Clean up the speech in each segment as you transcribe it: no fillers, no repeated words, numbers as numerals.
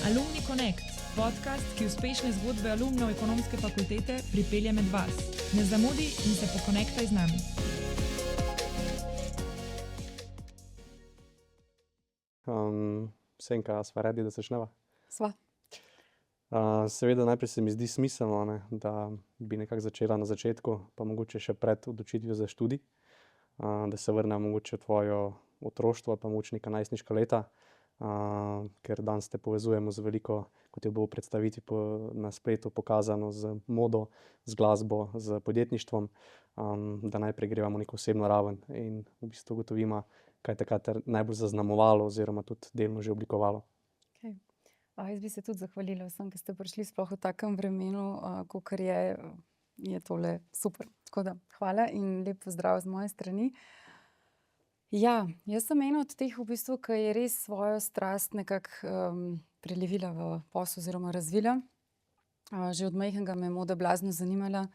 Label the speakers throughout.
Speaker 1: Alumni Connect, podcast, ki uspešne zgodbe alumnov ekonomske fakultete pripelje med vas. Ne zamudi in se pokonektaj z nami.
Speaker 2: Senka, sva redi, da začneva?
Speaker 3: Sva.
Speaker 2: Seveda najprej se mi zdi smiselno, da bi nekako začela na začetku, pa mogoče še pred odločitvijo za študij, da se vrnem mogoče v tvojo otroštvo, pa mogoče neka najstniška leta, ker danes te povezujemo z veliko, kot je bilo v predstavitvi na spletu pokazano, z modo, z glasbo, z podjetništvom, da najprej gremo neko osebno raven in v bistvu ugotovimo, kaj te najbolj zaznamovalo oziroma tudi delno že oblikovalo.
Speaker 3: Okay. Jaz bi se tudi zahvalila vsem, ki ste prišli sploh v takem vremenu, kakor je tole super. Tako da hvala in lep pozdrav z moje strani. Ja, jaz sem ena od teh v bistvu, ki je res svojo strast nekako prelevila v posel oziroma razvila. Že od majhnega me je moda blazno zanimala,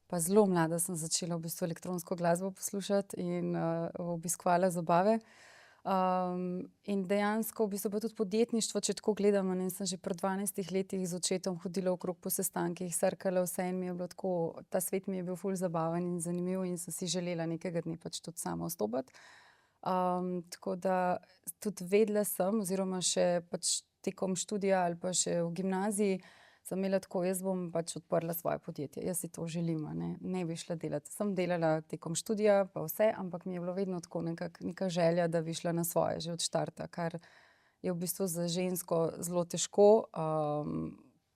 Speaker 3: pa zelo mlada sem začela v bistvu elektronsko glasbo poslušati in obiskovala zabave. In dejansko v bistvu pa tudi podjetništvo, če tako gledam, sem že pri 12 letih z očetom hodila okrog po sestankih, srkala vse in mi je bilo tako, ta svet mi je bil ful zabaven in zanimiv in sem si želela nekega dne pač tudi sama vstopati. Tako da tudi vedela sem, oziroma še pač tekom študija ali pa še v gimnaziji sem imela tako, jaz bom pač odprla svoje podjetje, jaz si to želim, ne bi šla delati. Sem delala tekom študija pa vse, ampak mi je bilo vedno tako neka želja, da bi šla na svoje že od štarta, kar je v bistvu za žensko zelo težko,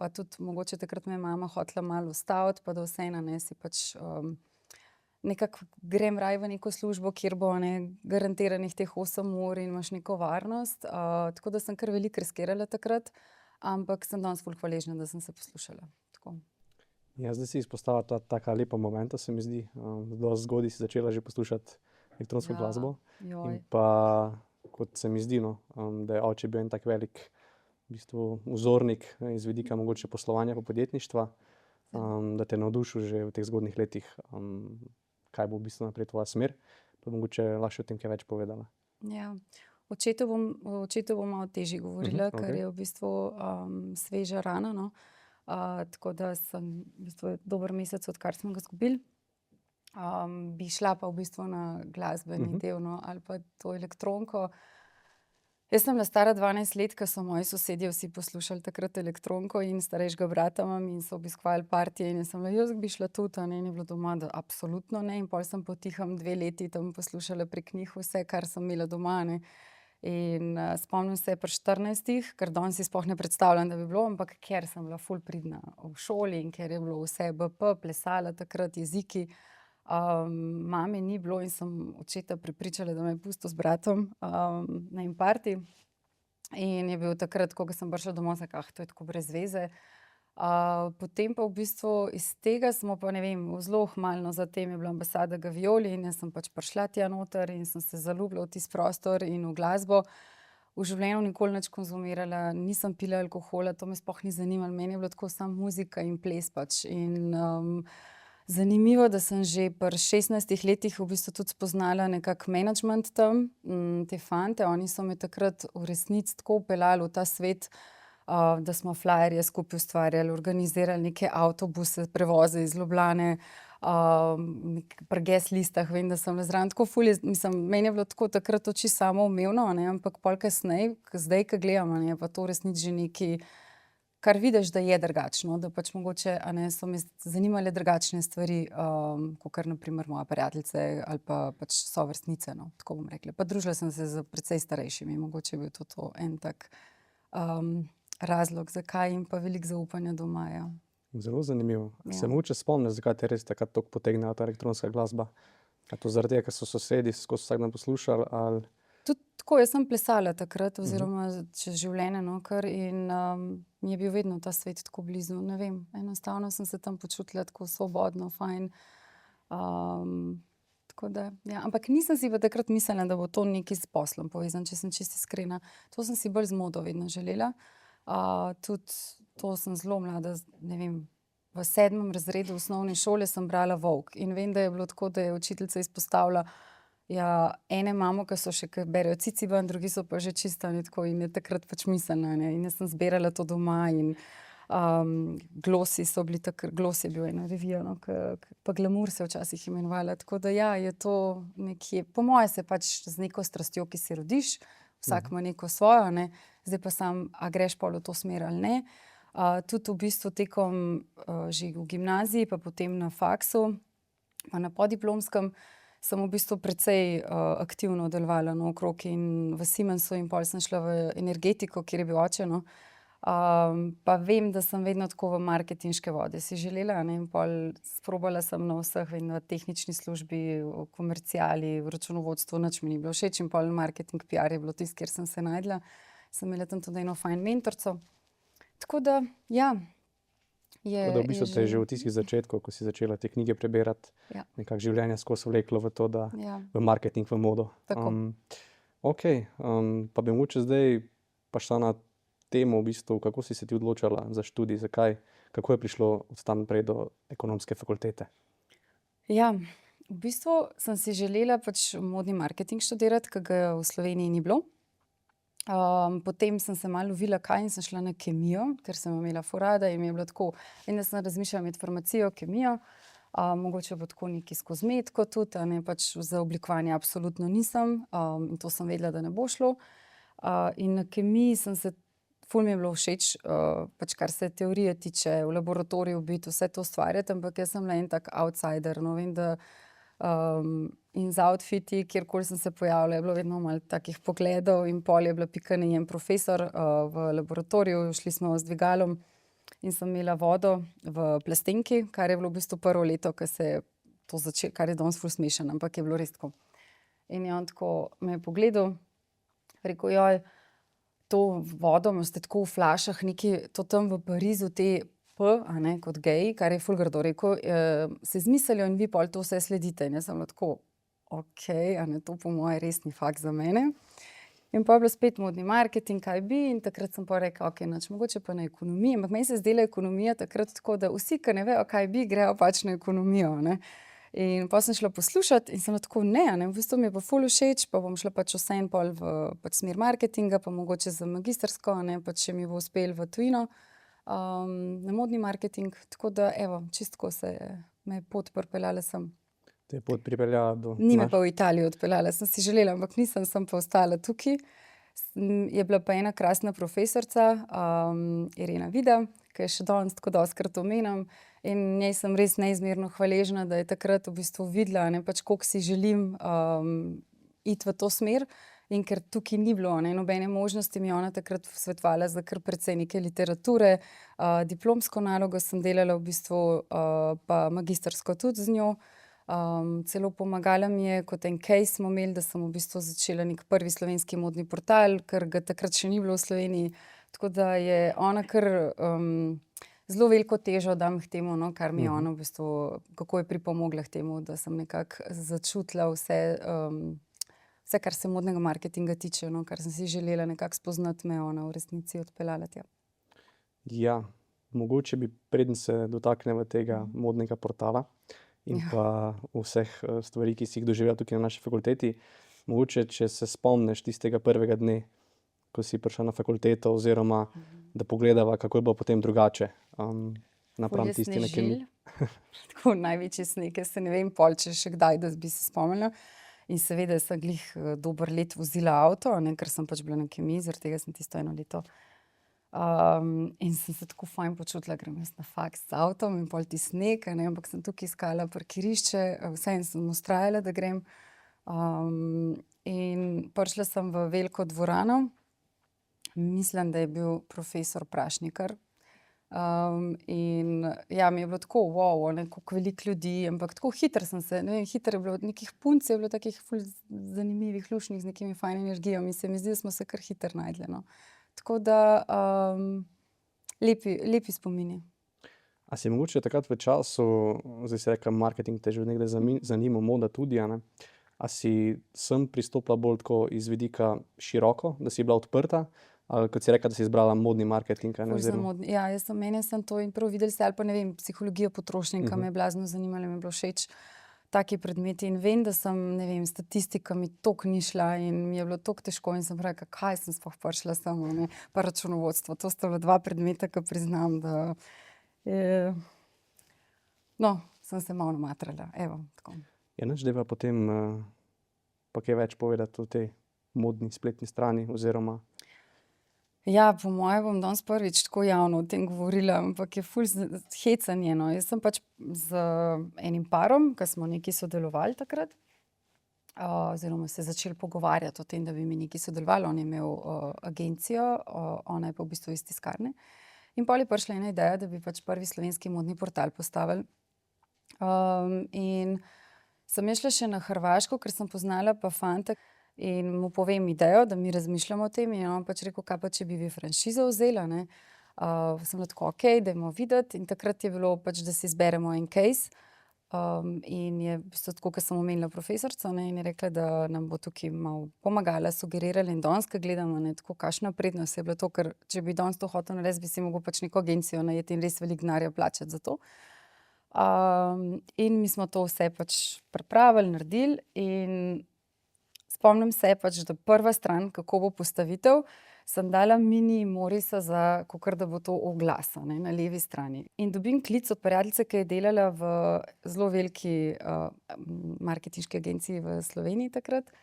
Speaker 3: pa tudi mogoče takrat me je mama hotela malo ustaviti, pa da vseeno si pač nekako grem raje v neko službo, kjer bo garantiranih teh 8 ur in imaš neko varnost, tako da sem kar veliko riskirala takrat. Ampak sem danes ful hvaležna, da sem se poslušala. Tako.
Speaker 2: Ja, zdaj si izpostavila taka lepa momenta, se mi zdi. Dosti zgodaj si začela že poslušati elektronsko glasbo. In pa, kot se mi zdi, da je oče bil en tak velik v bistvu vzornik iz vidika mogoče poslovanja pa podjetništva, da te je navdušil že v teh zgodnjih letih, kaj bo v bistvu naprej tvoja smer. Pa mogoče lahko o tem kaj več povedala.
Speaker 3: Ja. Očetu bom malo težje govorila,
Speaker 2: Okay.
Speaker 3: ker je v bistvu sveža rana, no. Tako da sem v bistvu dober mesec, odkar smo ga izgubili. Bi šla pa v bistvu na glasbeni del, no, ali pa to elektronko. Jaz sem bila stara 12 let, ko so moji sosedje vsi poslušali takrat elektronko in starejšega brata imam in so obiskovali partije in sem bila, jaz bi šla tudi, in je bilo doma, da absolutno ne. In pol sem potihem 2 leti tam poslušala prek njih vse, kar sem imela doma, In spomnim se pri 14, ker danes si sploh ne predstavljam, da bi bilo, ampak ker sem bila ful pridna v šoli in ker je bilo vse BP, plesala takrat, jeziki, mame ni bilo in sem očeta prepričala, da me je pustil z bratom na en party. In je bil takrat, ko sem prišla domov, to je tako brez veze. Potem pa v bistvu iz tega smo pa, ne vem, zelo hmalno zatem je bila ambasada Gavioli in jaz sem pač prišla tja noter in sem se zaljubila v tisti prostor in v glasbo. V življenju nikoli nič konzumirala, nisem pila alkohola, to me sploh ni zanimalo, meni je bilo tako samo muzika in ples pač. In zanimivo, da sem že pri 16 letih v bistvu tudi spoznala nekako management tam, te fante, oni so me takrat v resnici tako peljali v ta svet, da smo flyerje skupaj ustvarjali, organizirali neke avtobuse, prevoze iz Ljubljane, pri guest listah, vem, da sem bila zraven tako ful, meni je bilo tako takrat oči samoumevno, ampak pol kasneje, zdaj, ko gledam, je pa to v resnici že nekaj, kar vidiš, da je drugačno, da pač mogoče, so me zanimale drugačne stvari, kakor na primer moje prijateljice ali pa pač sovrstnice, tako bom rekla. Pa družila sem se z precej starejšimi, mogoče je bil to en tak razlog, zakaj, in pa veliko zaupanja doma, ja.
Speaker 2: Zelo zanimivo.
Speaker 3: Ja.
Speaker 2: Se mogoče spomniš, zakaj te res takrat toliko potegnila ta elektronska glasba? A to zaradi tega, ker so sosedi skozi vsak dan poslušali, ali?
Speaker 3: Tudi tako, jaz sem plesala takrat, oziroma čez življenje, kar, in mi je bil vedno ta svet tako blizu, ne vem, enostavno sem se tam počutila tako svobodno, fajn. Tako da, ja, ampak nisem si pa takrat mislila, da bo to nekaj s poslom povezano, če sem čisto iskrena. To sem si bolj z modo vedno želela. Tudi to sem zelo mlada, ne vem, v 7. razredu osnovne šole sem brala Vogue in vem, da je bilo tako, da je učiteljica izpostavila Ja, ene imamo, ki so še, ki berejo Ciciban, drugi so pa že čisto ne tako in je takrat pač miselna, ne. In jaz sem zbirala to doma in Glossi so bili takrat, Gloss je bil ena revija, no, pa Glamour se je včasih imenovala, tako da ja, je to nekje, po moje se pač z neko strastjo, ki se rodiš, vsak ima neko svojo, ne, zdaj pa a greš pol v to smer ali ne. Tudi v bistvu tekom že v gimnaziji, pa potem na faksu, pa na podiplomskem, sem v bistvu precej aktivno delovala naokrog in v Siemensu in pol sem šla v energetiko, kjer je bil oče, no. Pa vem, da sem vedno tako v marketinške vode si želela, ne, in pol sprobala sem na vseh, vem, v tehnični službi, v komerciali, v računovodstvu, nič mi ni bilo všeč in pol marketing, PR je bilo tisto, kjer sem se našla. Sem imela tam tudi eno fajn mentorico. Tako da, ja.
Speaker 2: Tako da v bistvu te je že v tistih začetkov, ko si začela te knjige prebirati,
Speaker 3: Ja.
Speaker 2: nekako življenje skozi vleklo v to, da
Speaker 3: Ja,
Speaker 2: v marketing, v modo.
Speaker 3: tako.
Speaker 2: Okej, pa bi mogoče zdaj pa šla na temo v bistvu, kako si se ti odločala za študij, zakaj, kako je prišlo od tam naprej do ekonomske fakultete?
Speaker 3: Ja, v bistvu sem si želela pač modni marketing študirati, ki ga v Sloveniji ni bilo. Potem sem se malo lovila kaj in sem šla na kemijo, ker sem imela furada in mi je bilo tako, in da sem razmišljala med farmacijo, kemijo, mogoče bo tako nekaj s kozmetiko tudi, a ne, pač za oblikovanje absolutno nisem, in to sem vedela, da ne bo šlo. In na kemiji sem se, ful mi je bilo všeč, pač kar se teorije tiče, v laboratoriju biti, vse to ustvarjati, ampak jaz sem bila en tak outsider, no, vem, da in z outfiti, kjerkoli sem se pojavila, je bilo vedno malo takih pogledov in pol je bila Pika en profesor v laboratoriju, šli smo z dvigalom in sem imela vodo v plastenki, kar je bilo v bistvu prvo leto, ko se je to začelo, kar je danes ful smešno, ampak je bilo res tako. In je on tako me je pogledal, rekel, joj, to vodo imate tako v flašah, nekaj, to tam v Parizu, te P, a ne, kot gej, kar je ful grdo rekel, se izmislijo in vi pol to vse sledite. In jaz sem bila tako, okej, a ne, to po moje res ni fakt za mene. In pol je bilo spet modni marketing, kaj bi, in takrat sem pa rekla, okej, nič, mogoče pa na ekonomiji, ampak meni se je zdela ekonomija takrat tako, da vsi, ki ne vejo, kaj bi, grejo pač na ekonomijo, a ne. In pol sem šla poslušati in sem bila tako, ne, a ne, v bistvu mi je pa ful všeč, pa bom šla pač vseeno pol v pač smer marketinga, pa mogoče za magistrsko, a ne, pač če mi bo uspelo v tujino, na modni marketing, tako da evo, čisto tako me je pot pripeljala sem.
Speaker 2: Te je pot pripeljala do
Speaker 3: Ni me pa v Italijo odpeljala, sem si želela, ampak nisem, sem pa ostala tukaj. Je bila pa ena krasna profesorica, Irena Vida, ki je še danes tako dostikrat omenjam, in njej sem res neizmerno hvaležna, da je takrat v bistvu videla, ne, pač koliko si želim iti v to smer. In ker tukaj ni bilo, ne, nobene možnosti, mi je ona takrat svetovala za kar precej neke literature, diplomsko nalogo sem delala v bistvu, pa magistrsko tudi z njo. Celo pomagala mi je, kot en case smo imeli, da sem v bistvu začela neki prvi slovenski modni portal, ker ga takrat še ni bilo v Sloveniji. Tako da je ona kar zelo veliko težo dam k temu, no, kar mi je ona v bistvu, kako je pripomogla k temu, da sem nekako začutila vse, kar se modnega marketinga tiče, no, kar sem si želela nekako spoznati, me je ona v resnici odpeljala tja.
Speaker 2: Ja, mogoče bi, preden se dotaknemo tega modnega portala in pa vseh stvari, ki si jih doživela tukaj na naši fakulteti, mogoče, če se spomniš tistega prvega dne, ko si prišla na fakulteto, oziroma da pogledava, kako je bilo potem drugače, napram tisti na kemiji.
Speaker 3: Tako največji sneg, jaz se ne vem pol, če še kdaj, da bi se spomnila. In seveda sem glih dober let vozila avto, ne, ker sem pač bila na kemiji, zaradi tega sem tisto eno leto. In sem se tako fajn počutila, grem jaz na faks z avtom in pol ti sneg, ne, ampak sem tukaj iskala parkirišče, vseeno sem vztrajala, da grem. In prišla sem v veliko dvorano, mislim, da je bil profesor Prašnikar. In ja, mi je bilo tako, wow, ne, koliko veliko ljudi, ampak tako hitro sem se, ne vem, hitro je bilo, nekih punc je bilo takih ful zanimivih, luštnih, z nekimi fajn energijami, se mi zdi, da smo se kar hitro našle, no. Tako da, lepi spomini.
Speaker 2: A si mogoče takrat v času, zdaj si rekla, marketing te že od nekdaj zanima, moda tudi, a ne? A si sem pristopila bolj tako iz vidika široko, da si bila odprta, ali kot si rekla, da si izbrala modni marketing, a ne, oziroma?
Speaker 3: Ja, mene sem to in prav videli se, ali pa ne vem, psihologija potrošnika me je blazno zanimala, mi je bilo všeč. taki predmeti in vem, da sem, ne vem, statistika mi toliko ni šla in mi je bilo toliko težko in sem rekla, kaj sem sploh prišla sem, ne, pa računovodstvo. To sta bila 2 predmeta, ki priznam, da je, no, sem se malo namatrala, evo, tako.
Speaker 2: Je nič, deva potem pa kaj več povedati o tej modni spletni strani oziroma
Speaker 3: Ja, po moje bom danes prvič tako javno o tem govorila, ampak je ful hecanje, no. Jaz sem pač z enim parom, ki smo nekaj sodelovali takrat, oziroma se začeli pogovarjati o tem, da bi mi nekaj sodelovali. On je imel agencijo, ona je pa v bistvu iz tiskarne. In pol je prišla ena ideja, da bi pač prvi slovenski modni portal postavili. In sem jaz šla še na Hrvaško, ker sem poznala pa fanta in mu povem idejo, da mi razmišljamo o tem in on pač rekel, kaj pa, če bi franšizo vzela, ne. Sem bila tako, okej, dajmo videti in takrat je bilo pač, da si izberemo en case. In je v bistvu tako, ko sem omenila profesorico, ne, in je rekla, da nam bo tukaj malo pomagala, sugerirala in danes, ko gledamo, ne, tako kakšna prednost je bila to, ker če bi danes to hotel narediti, bi si mogel pač neko agencijo najeti in res veliko denarja plačati za to. In mi smo to vse pač pripravili, naredili in spomnim se pač, da prva stran, kako bo postavitev, sem dala mini Morisa za, kakor da bo to oglas, ne, na levi strani. In dobim klic od prijateljice, ki je delala v zelo veliki marketinški agenciji v Sloveniji takrat.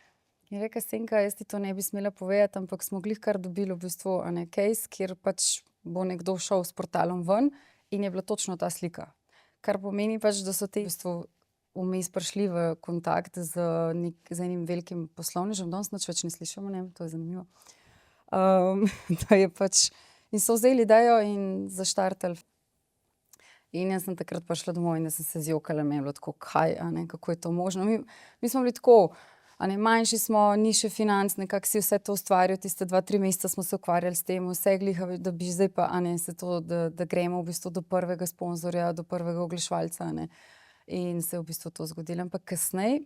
Speaker 3: In je rekla, Senka, jaz ti to ne bi smela povedati, ampak smo glih kar dobili v bistvu case, kjer pač bo nekdo šel s portalom ven in je bila točno ta slika. Kar pomeni pač, da so te v bistvu vmes prišli v kontakt z enim velikim poslovnežem, danes nič več ne slišimo, ne, to je zanimivo. Da je pač, in so vzeli idejo in zaštartali. In jaz sem takrat prišla domov in jaz sem se zjokala, meni je bilo tako, kaj, a ne, kako je to možno. Mi smo bili tako, a ne, manjši smo, ni še financ, nekako si vse to ustvarjal, tiste 2-3 meseca smo se ukvarjali s tem, vse gliha, da bi zdaj pa, a ne, se to, da gremo v bistvu do prvega sponzorja, do prvega oglaševalca, a ne. In se je v bistvu to zgodilo, ampak kasneje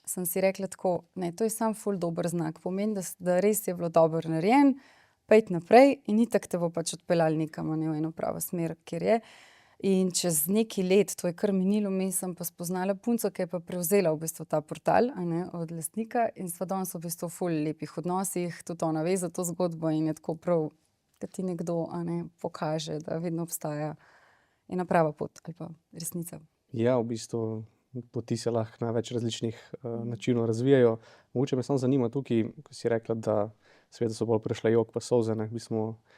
Speaker 3: sem si rekla tako, ne, to je samo ful dober znak, pomeni, da res je bilo dobro narejen, pojdi naprej in itak te bo pač odpeljali nekam, a ne, v eno pravo smer, kjer je. In čez nekaj let, to je kar minilo, vmes sem pa spoznala punco, ki je pa prevzela v bistvu ta portal, a ne, od lastnika in sva danes v bistvu ful lepih odnosih, tudi ona ve za to zgodbo in je tako prav, da ti nekdo, a ne, pokaže, da vedno obstaja ena prava pot ali pa resnica.
Speaker 2: Ja, v bistvu poti se lahko na več različnih načinov razvijajo. Mogoče me samo zanima tukaj, ko si rekla, da seveda so bolj prišle jok pa solze, ne,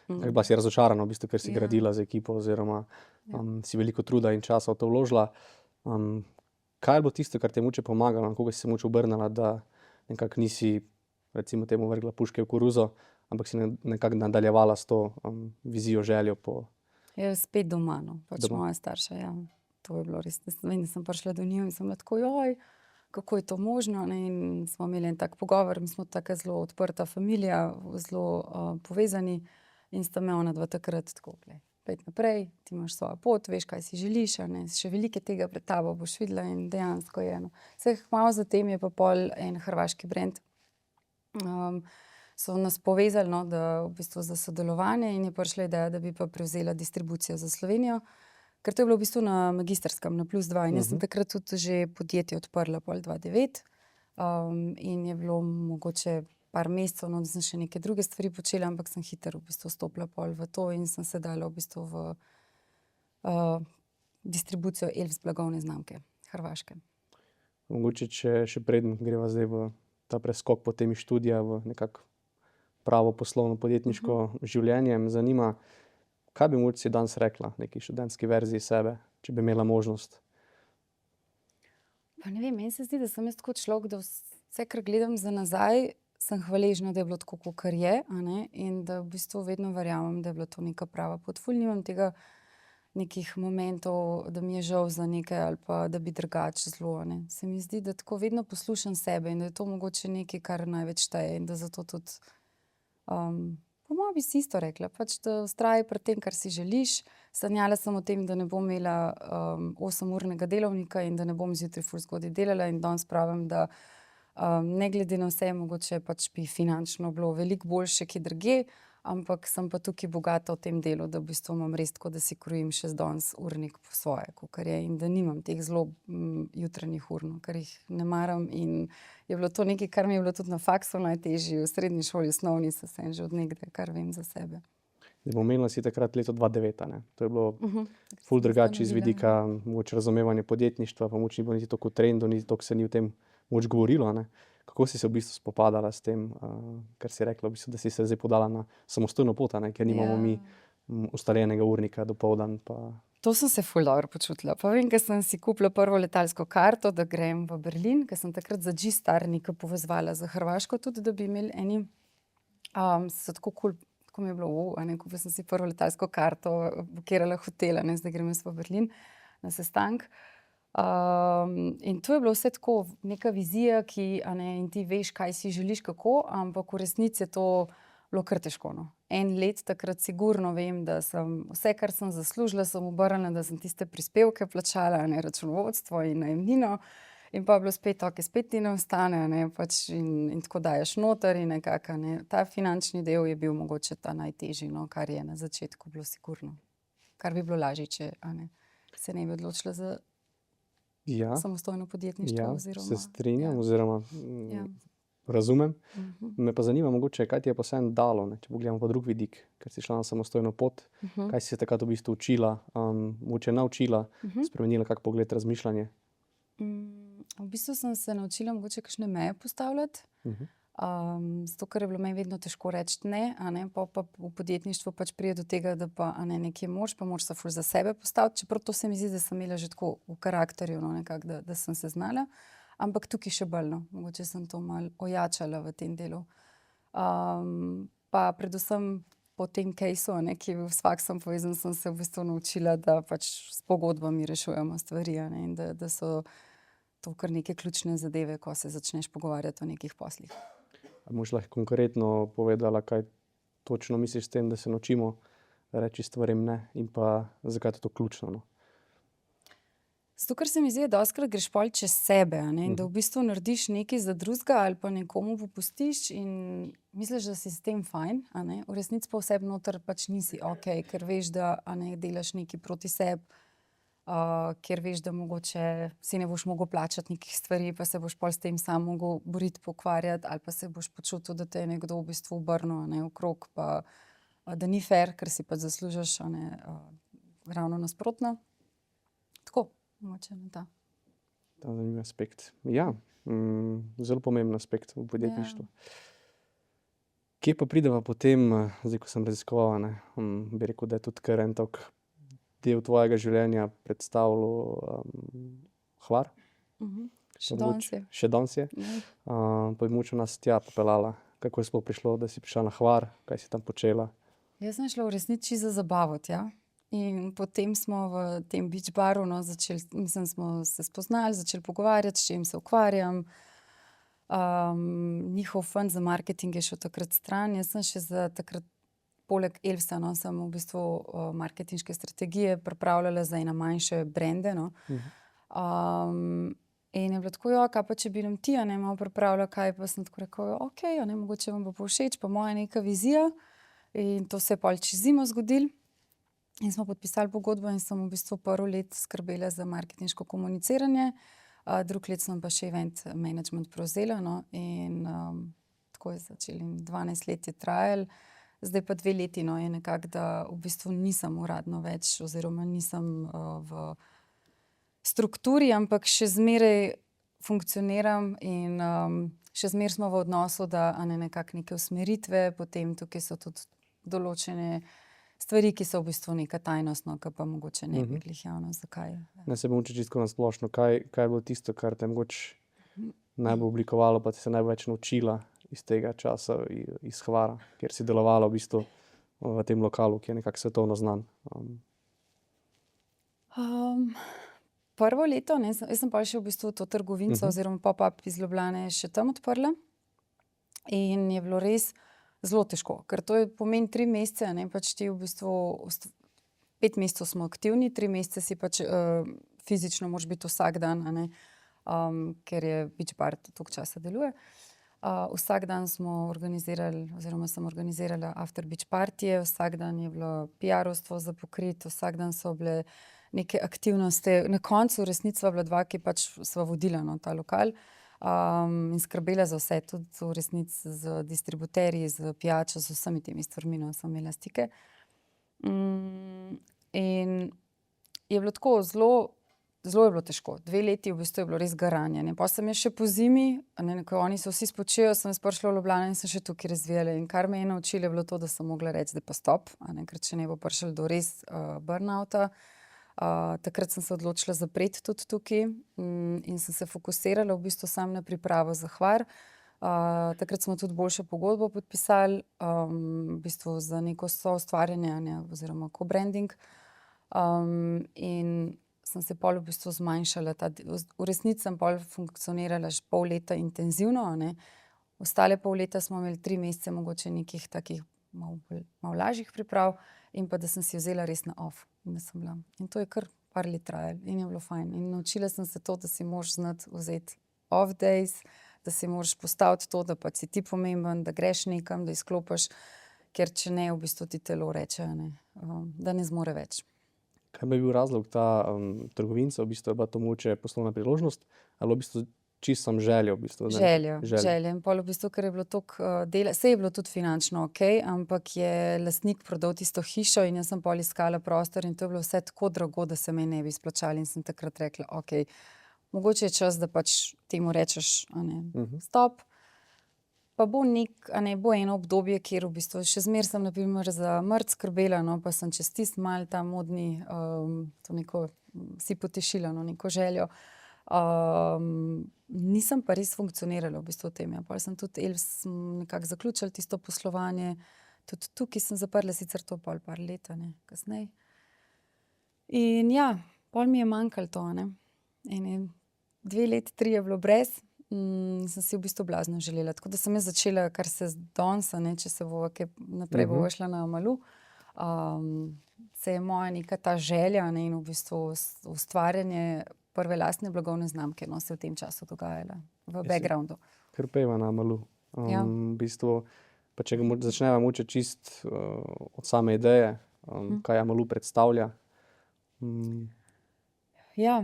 Speaker 2: bila si razočarana, v bistvu, ker si gradila z ekipo oziroma si veliko truda in časa v to vložila. Kaj je bilo tisto, kar ti je mogoče pomagalo, na koga si se mogoče obrnila, da nekako nisi, recimo temu, vrgla puške v koruzo, ampak si nekako nadaljevala s to vizijo, željo po
Speaker 3: Je spet doma, no, pač
Speaker 2: Doma.
Speaker 3: moja starša, ja. To je bilo res, vem, da sem prišla do njiju in sem bila tako, joj, kako je to možno, ne, in smo imeli en tak pogovor, mi smo taka zelo odprta familija, zelo povezani in sta me onadva takrat tako, glej, pojdi naprej, ti imaš svojo pot, veš, kaj si želiš, a ne, še veliko tega pred tabo boš videla in dejansko je, no. Vseh malo zatem je pa pol en hrvaški brand, so nas povezali, no, da v bistvu za sodelovanje in je prišla ideja, da bi pa prevzela distribucijo za Slovenijo, ker to je bilo v bistvu na magistrskem, na +2 in jaz sem takrat tudi že podjetje odprla pol 2009, in je bilo mogoče par mesecev, no, da sem še neke druge stvari počela, ampak sem hitro v bistvu stopila pol v to in sem se dala v bistvu v distribucijo Elfs blagovne znamke, hrvaške.
Speaker 2: Mogoče, če še preden greva zdaj v ta preskok potem iz študija v nekako pravo poslovno podjetniško življenje, me zanima, kaj bi mogoče si danes rekla neki študentski verziji sebe, če bi imela možnost?
Speaker 3: Pa ne vem, meni se zdi, da sem jaz tako človek, da vse, kar gledam za nazaj, sem hvaležna, da je bilo tako, kakor je, a ne, in da v bistvu vedno verjamem, da je bila to neka prava pot. Ful nimam tega nekih momentov, da mi je žal za nekaj ali pa da bi drugače zelo, a ne. Se mi zdi, da tako vedno poslušam sebe in da je to mogoče nekaj, kar največ šteje in da zato tudi po mojem bi si isto rekla, pač da vztraji pri tem, kar si želiš. Sanjala sem o tem, da ne bom imela 8-urnega delovnika in da ne bom zjutraj ful zgodaj delala in danes pravim, da ne glede na vse, mogoče pač bi finančno bilo veliko boljše kje drugje, ampak sem pa tukaj bogata v tem delu, da v bistvu imam res tako, da si krojim še danes urnik po svoje, kakor je, in da nimam teh zelo jutranjih ur, no, ker jih ne maram, in je bilo to nekaj, kar mi je bilo tudi na faksu najtežje, v srednji šoli, osnovni sem že od nekdaj, kar vem za sebe.
Speaker 2: Omenila si takrat leto 2009, ne? To je bilo ful drugače iz vidika mogoče razumevanja podjetništva, pa mogoče ni bilo niti toliko trendov, niti toliko se ni o tem mogoče govorilo, ne? Kako si se v bistvu spopadala s tem, kar si rekla, v bistvu, da si se zdaj podala na samostojno pot, ne? Ker nimamo mi ustaljenega urnika dopoldan pa...
Speaker 3: To sem se ful dobro počutila. Pa vem, ker sem si kupila prvo letalsko karto, da grem v Berlin, ker sem takrat za G-Star nekaj povezvala za Hrvaško, tudi da bi imeli eni, so tako kul, tako mi je bilo, kupila sem si prvo letalsko karto, bukirala hotela, zdaj grem jaz v Berlin na sestank. In to je bilo vse tako, neka vizija, in ti veš, kaj si želiš, kako, ampak v resnici je to bilo kar težko, no. En let takrat sigurno vem, da sem vse, kar sem zaslužila, sem obrnila, da sem tiste prispevke plačala, računovodstvo in najemnino, in pa je bilo spet, spet ti ne ostane, pač in tako daješ noter in nekako, ta finančni del je bil mogoče ta najtežji, no, kar je na začetku bilo sigurno. Kar bi bilo lažje, če se ne bi odločila za samostojno podjetništvo. Oziroma,
Speaker 2: se strinjam, oziroma razumem. Me pa zanima mogoče, kaj ti je pa vseeno dalo, ne? Če pogledamo pa drug vidik, ker si šla na samostojno pot, kaj si se takrat v bistvu učila, mogoče naučila, spremenila kak pogled, razmišljanje?
Speaker 3: V bistvu sem se naučila mogoče kakšne meje postavljati, zato ker je bilo meni vedno težko reči ne, pa v podjetništvu pač pride do tega, da pa nekje moraš, pa moraš se ful za sebe postaviti, čeprav to se mi zdi, da sem imela že tako v karakterju, no, nekako, da sem se znala, ampak tukaj še bolj, no, mogoče sem to malo ojačala v tem delu. Pa predvsem po tem case-u, ki je bil s faksom povezan, sem se v bistvu naučila, da pač s pogodbami rešujemo stvari, in da so to kar neke ključne zadeve, ko se začneš pogovarjati o nekih poslih.
Speaker 2: A boš lahko konkretno povedala, kaj točno misliš s tem, da se naučimo reči stvarem ne, in pa zakaj je to ključno, no?
Speaker 3: Zato, ker se mi zdi, da dostikrat greš pol čez sebe, in da v bistvu narediš nekaj za drugega ali pa nekomu popustiš in misliš, da si s tem fajn, v resnici pa vseb noter pač nisi okej, ker veš, da delaš nekaj proti sebi, ker veš, da mogoče si ne boš mogel plačati nekih stvari, pa se boš pol s tem sam mogel boriti, pokvarjati, ali pa se boš počutil, da te je nekdo v bistvu obrnil okrog, pa da ni fair, ker si pač zaslužiš ravno nasprotno. Tako. Mogoče na ta.
Speaker 2: Ta zanimiv aspekt. Ja, zelo pomemben aspekt v podjetništvu. Kje pa prideva potem, zdaj ko sem raziskovala, bi rekel, da je tudi kar en tak del tvojega življenja predstavljal Hvar?
Speaker 3: Še danes je.
Speaker 2: Še danes je. Pa bi mogoče nas tja popeljala. Kako je sploh prišlo, da si prišla na Hvar? Kaj si tam počela?
Speaker 3: Jaz sem šla v resnici za zabavo tja. In potem smo v tem beach baru, smo se spoznali, začeli pogovarjati, s čim se ukvarjam. Njihov fund za marketing je šel takrat stran. Jaz sem še za takrat, poleg Elfsa, sem v bistvu marketinške strategije pripravljala za ene manjše brende. In je bilo tako, kaj pa če bi nam ti malo pripravila kaj, pa sem tako rekel, okej, mogoče vam bo všeč, pa moja neka vizija. In to se je pol čez zimo zgodilo. In smo podpisali pogodbo in sem v bistvu prvo let skrbela za marketinško komuniciranje, drug let sem pa še event management prevzela, in tako je začelo. 12 let je trajalo, zdaj pa 2 leti, je nekako, da v bistvu nisem uradno več, oziroma nisem v strukturi, ampak še zmeraj funkcioniram in še zmeraj smo v odnosu, da nekako neke usmeritve, potem tukaj so tudi določene stvari, ki so v bistvu neka tajnost, ki pa mogoče ne bi glih javno, zakaj.
Speaker 2: Ne, se bom čisto na splošno, kaj je bilo tisto, kar te mogoče najbolj oblikovalo, pa ti se največ naučila iz tega časa, iz Hvara, kjer si delovala v bistvu v tem lokalu, ki je nekako svetovno znan?
Speaker 3: Prvo leto, jaz sem pa še v bistvu to trgovinico oziroma pop-up iz Ljubljane še tam odprla in je bilo res zelo težko, ker to pomeni 3 mesece, pač ti v bistvu 5 mesecev smo aktivni, 3 mesece si pač fizično moraš biti vsak dan, ker je beach bar toliko časa deluje. Vsak dan smo organizirali, oziroma sem organizirala after beach partije, vsak dan je bilo PR-ovstvo za pokrit, vsak dan so bile neke aktivnosti. Na koncu v resnici sva bila dva, ki pač sva vodila ta lokal in skrbela za vse, tudi v resnici z distributerji, z pijačo, z vsemi temi stvarmi, sem imela stike. In je bilo tako zelo je bilo težko. 2 leti v bistvu je bilo res garanje. Pa sem jaz še po zimi, ko oni so vsi spočijo, sem jaz prišla v Ljubljano in sem še tukaj razvijala. In kar me je naučilo, je bilo to, da sem mogla reči, da pa stop, ker če ne bo prišlo do res burnouta. Takrat sem se odločila zapreti tudi tukaj in sem se fokusirala v bistvu samo na pripravo za Hvar. Takrat smo tudi boljšo pogodbo podpisali, v bistvu za neko soustvarjanje oziroma co-branding. In sem se pol v bistvu zmanjšala. V resnici sem pol funkcionirala že pol leta intenzivno, Ostale pol leta smo imeli 3 mesece mogoče nekih takih malo lažjih priprav in pa da sem si vzela res na off. In to je kar par let trajalo in je bilo fajn. In naučila sem se to, da si moraš znati vzeti off days, da si moraš postaviti to, da pa si ti pomemben, da greš nekam, da izklopiš, ker če ne, v bistvu ti telo reče, da ne zmore več.
Speaker 2: Kaj bi bil razlog ta trgovinca? V bistvu je bila to mogoče poslovna priložnost ali v bistvu čisto sam željo? V bistvu,
Speaker 3: Želja. In pol v bistvu, ker je bilo toliko dela, saj je bilo tudi finančno okej, ampak je lastnik prodal tisto hišo in jaz sem pol iskala prostor in to je bilo vse tako drago, da se meni ne bi splačalo in sem takrat rekla, okej, mogoče je čas, da pač temu rečeš, stop. Pa bo bo eno obdobje, kjer v bistvu še zmeraj sem na primer za mrc skrbela, pa sem čez tisti malo ta modni, to neko si potešila, neko željo. Nisem pa res funkcionirala v bistvu v tem. Pol sem tudi nekako zaključila tisto poslovanje, tudi tukaj sem zaprla sicer to pol par let, kasneje. In ja, pol mi je manjkalo to, Ene 2 leti, 3 je bilo brez. Sem si v bistvu blazno želela. Tako da sem jaz začela, kar se danes, če se bova kaj naprej bova šla na Amalu, se je moja neka ta želja in v bistvu ustvarjanje prve lastne blagovne znamke se v tem času dogajala v backgroundu.
Speaker 2: Ker peva na Amalu. V bistvu, pa če začneva mogoče čist od same ideje, kaj Amalu predstavlja.
Speaker 3: Ja,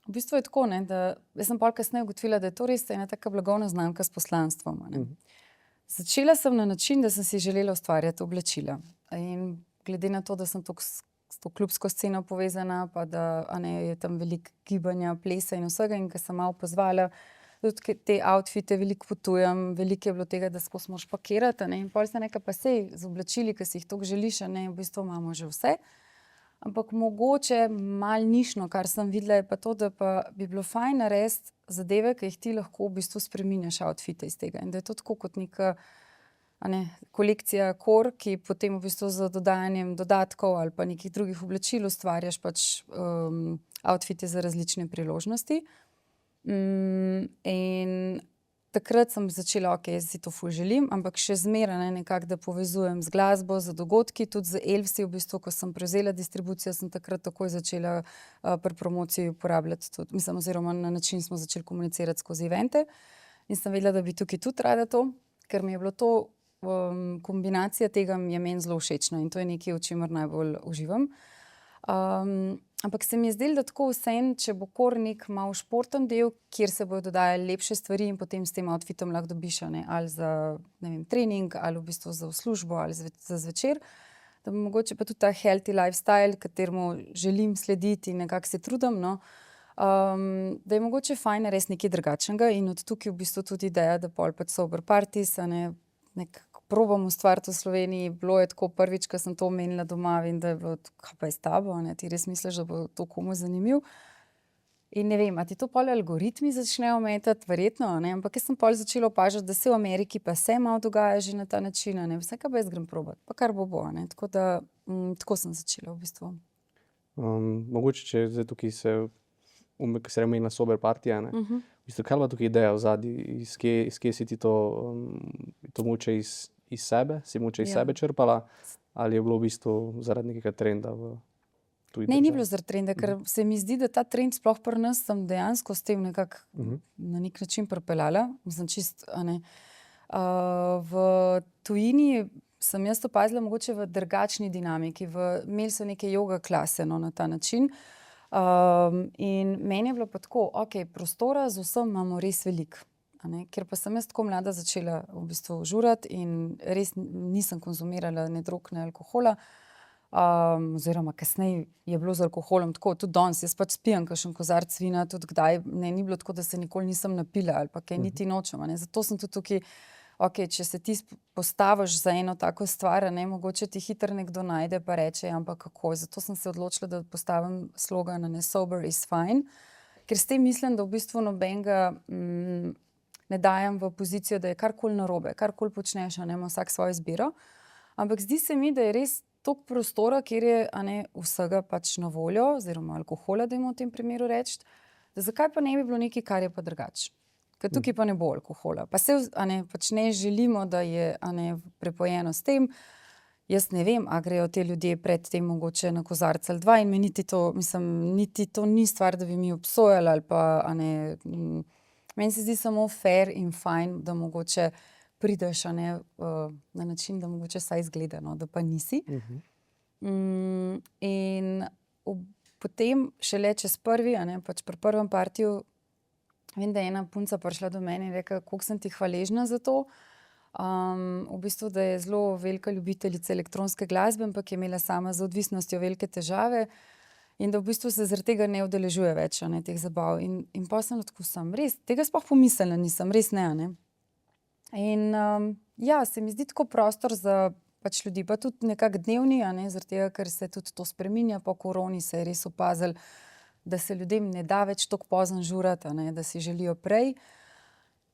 Speaker 3: v bistvu je tako, da jaz sem pol kasneje ugotovila, da je to res ena taka blagovna znamka s poslanstvom. Začela sem na način, da sem si želela ustvarjati oblačila. In glede na to, da sem s to klubsko sceno povezana, pa da je tam veliko gibanja, plesa in vsega, in ko sem malo pozvala, tudi te outfite veliko potujem, veliko je bilo tega, da skozi moraš pakirati, in pol se nekaj pa sej z oblačili, ki si jih toliko želiš, v bistvu imamo že vse. Ampak mogoče malo nišno, kar sem videla, je pa to, da pa bi bilo fajn narediti zadeve, ki jih ti lahko v bistvu spreminjaš outfite iz tega. In da je to tako kot neka kolekcija kor, ki potem v bistvu z dodajanjem dodatkov ali pa nekih drugih oblačil ustvarjaš pač outfite za različne priložnosti. In takrat sem začela, jaz si to ful želim, ampak še zmeraj nekako, da povezujem z glasbo, z dogodki, tudi z Elvsi, v bistvu, ko sem prevzela distribucijo, sem takrat takoj začela pri promociji uporabljati tudi, oziroma na način smo začeli komunicirati skozi evente. In sem vedela, da bi tukaj tudi rada to, ker mi je bilo to, kombinacija tega je meni zelo všečna in to je nekaj, v čemer najbolj uživam. Ampak se mi je zdelo, da tako vseeno, če bo kor nek malo športen del, kjer se bodo dodajali lepše stvari in potem s tem outfitom lahko dobiš, ali za, trening, ali v bistvu za v službo, ali za zvečer, da bo mogoče pa tudi ta healthy lifestyle, kateremu želim slediti in nekako se trudim, da je mogoče fajn narediti nekaj drugačnega in od tukaj v bistvu tudi ideja, da pol pač sober parties, nekako probam ustvariti v Sloveniji. Bilo je tako prvič, ko sem to omenila doma in da je bilo, kaj pa je s tabo, ti res misliš, da bo to komu zanimiv. In ne vem, a ti to pol algoritmi začnejo metati, verjetno, ampak jaz sem pol začela opažati, da se v Ameriki pa se malo dogaja že na ta način, vse kaj pa jaz grem probati, pa kar bo, tako da tako sem začela v bistvu.
Speaker 2: Mogoče, če zdaj tukaj ki se je omenila sober partija, v bistvu, kaj je tukaj ideja ozadaj, iz kje si ti to mogoče iz sebe, si mogoče iz sebe črpala, ali je bilo v bistvu zaradi nekega trenda tuji
Speaker 3: Ne, ni
Speaker 2: državi?
Speaker 3: bilo zaradi trenda, ker se mi zdi, da ta trend sploh pri nas sem dejansko s tem nekako na nek način pripeljala. Mislim, čist, a ne. V tujini sem jaz opazila mogoče v drugačni dinamiki. Imeli so neke joga klase, no, na ta način. In meni je bilo pa tako, ok, prostora z vsem imamo res veliko. Ker pa sem jaz tako mlada začela v bistvu žurati in res nisem konzumirala ne drog, ne alkohola. Oziroma kasneje je bilo z alkoholom tako, tudi danes, jaz pač spijem kakšen kozarec vina, tudi kdaj, ne, ni bilo tako, da se nikoli nisem napila ali pa kaj niti nočem, ne. Zato sem tudi tukaj, ok, če se ti postaviš za eno tako stvar, ne, mogoče ti hitro nekdo najde pa reče, ampak kako, zato sem se odločila, da postavim slogan, ne, sober is fine, ker s tem mislim, da v bistvu nobenega ne dajem v pozicijo, da je karkoli narobe, karkoli počneš, ne, ima vsak svojo izbiro, ampak zdi se mi, da je res toliko prostora, kjer je, a ne, vsega pač na voljo, oziroma alkohola, dajmo v tem primeru reči, da zakaj pa ne bi bilo nekaj, kar je pa drugače. Ker tukaj pa ne bo alkohola. Pa se, a ne, pač ne želimo, da je, a ne, prepojeno s tem. Jaz ne vem, a grejo te ljudje pred tem mogoče na kozarec ali dva in me niti to, mislim, niti to ni stvar, da bi mi obsojali ali pa, a ne, meni se zdi samo fair in fajn, da mogoče prideš, a ne, na način, da mogoče saj izgleda, no, da pa nisi. In potem šele čez prvi, a ne, pač pri prvem partiju, vem, da je ena punca prišla do mene in rekla, koliko sem ti hvaležna za to. V bistvu, da je zelo velika ljubiteljica elektronske glasbe, ampak je imela sama z odvisnostjo velike težave in da v bistvu se zaradi tega ne udeležuje več, a ne, teh zabav. In pa sem tako, sem res, tega sploh pomislila nisem, res ne, a ne. In ja, se mi zdi tako prostor za pač ljudi, pa tudi nekako dnevni, a ne, zaradi tega, ker se tudi to spreminja po koroni, se je res opazilo, da se ljudem ne da več tako pozno žurati, a ne, da si želijo prej.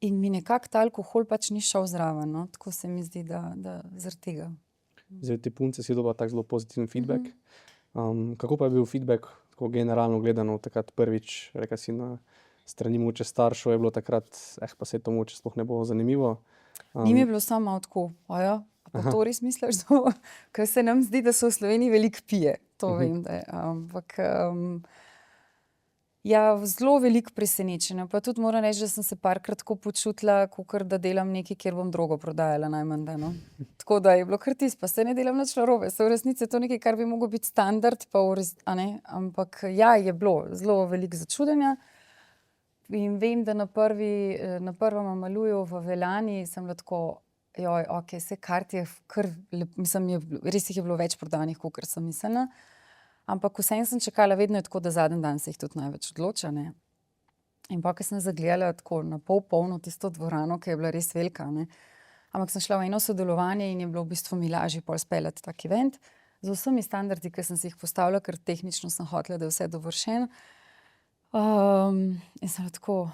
Speaker 3: In mi nekako ta alkohol pač ni šel zraven, no. Tako se mi zdi, da zaradi tega.
Speaker 2: Zdaj, te punce si dobila tak zelo pozitiven feedback. Kako pa je bil feedback, tako generalno gledano, takrat prvič, rekla si na strani mogoče staršev, je bilo takrat, pa se to mogoče sploh ne bo zanimivo.
Speaker 3: Njim je bilo samo malo tako, aja, pa to res misliš, ker se nam zdi, da se v Sloveniji veliko pije. To vem, da je, ampak ja, zelo veliko presenečenja. Pa tudi moram reči, da sem se parkrat tako počutila, kakor da delam nekaj, kjer bom drogo prodajala najmanj, da, no. Tako da je bilo kar tisto, pa se ne delam nič narobe. Se v resnici je to nekaj, kar bi mogel biti standard, pa a ne, ampak ja, je bilo zelo veliko začudenja. In vem, da na prvem Amaluju v Veljani sem bila tako, joj, ok, vse kart je kar, mislim, res jih je bilo več prodanih, kakor sem mislila. Ampak vseeno sem čakala, vedno je tako, da zadnji dan se jih tudi največ odloča, ne. In pa, ko sem zagledala tako na pol polno tisto dvorano, ki je bila res velika, ne. Ampak sem šla v eno sodelovanje in je bilo v bistvu mi lažje pol speljati tak event. Z vsemi standardi, ki sem si jih postavila, ker tehnično sem hotela, da je vse dovršeno. In sem tako,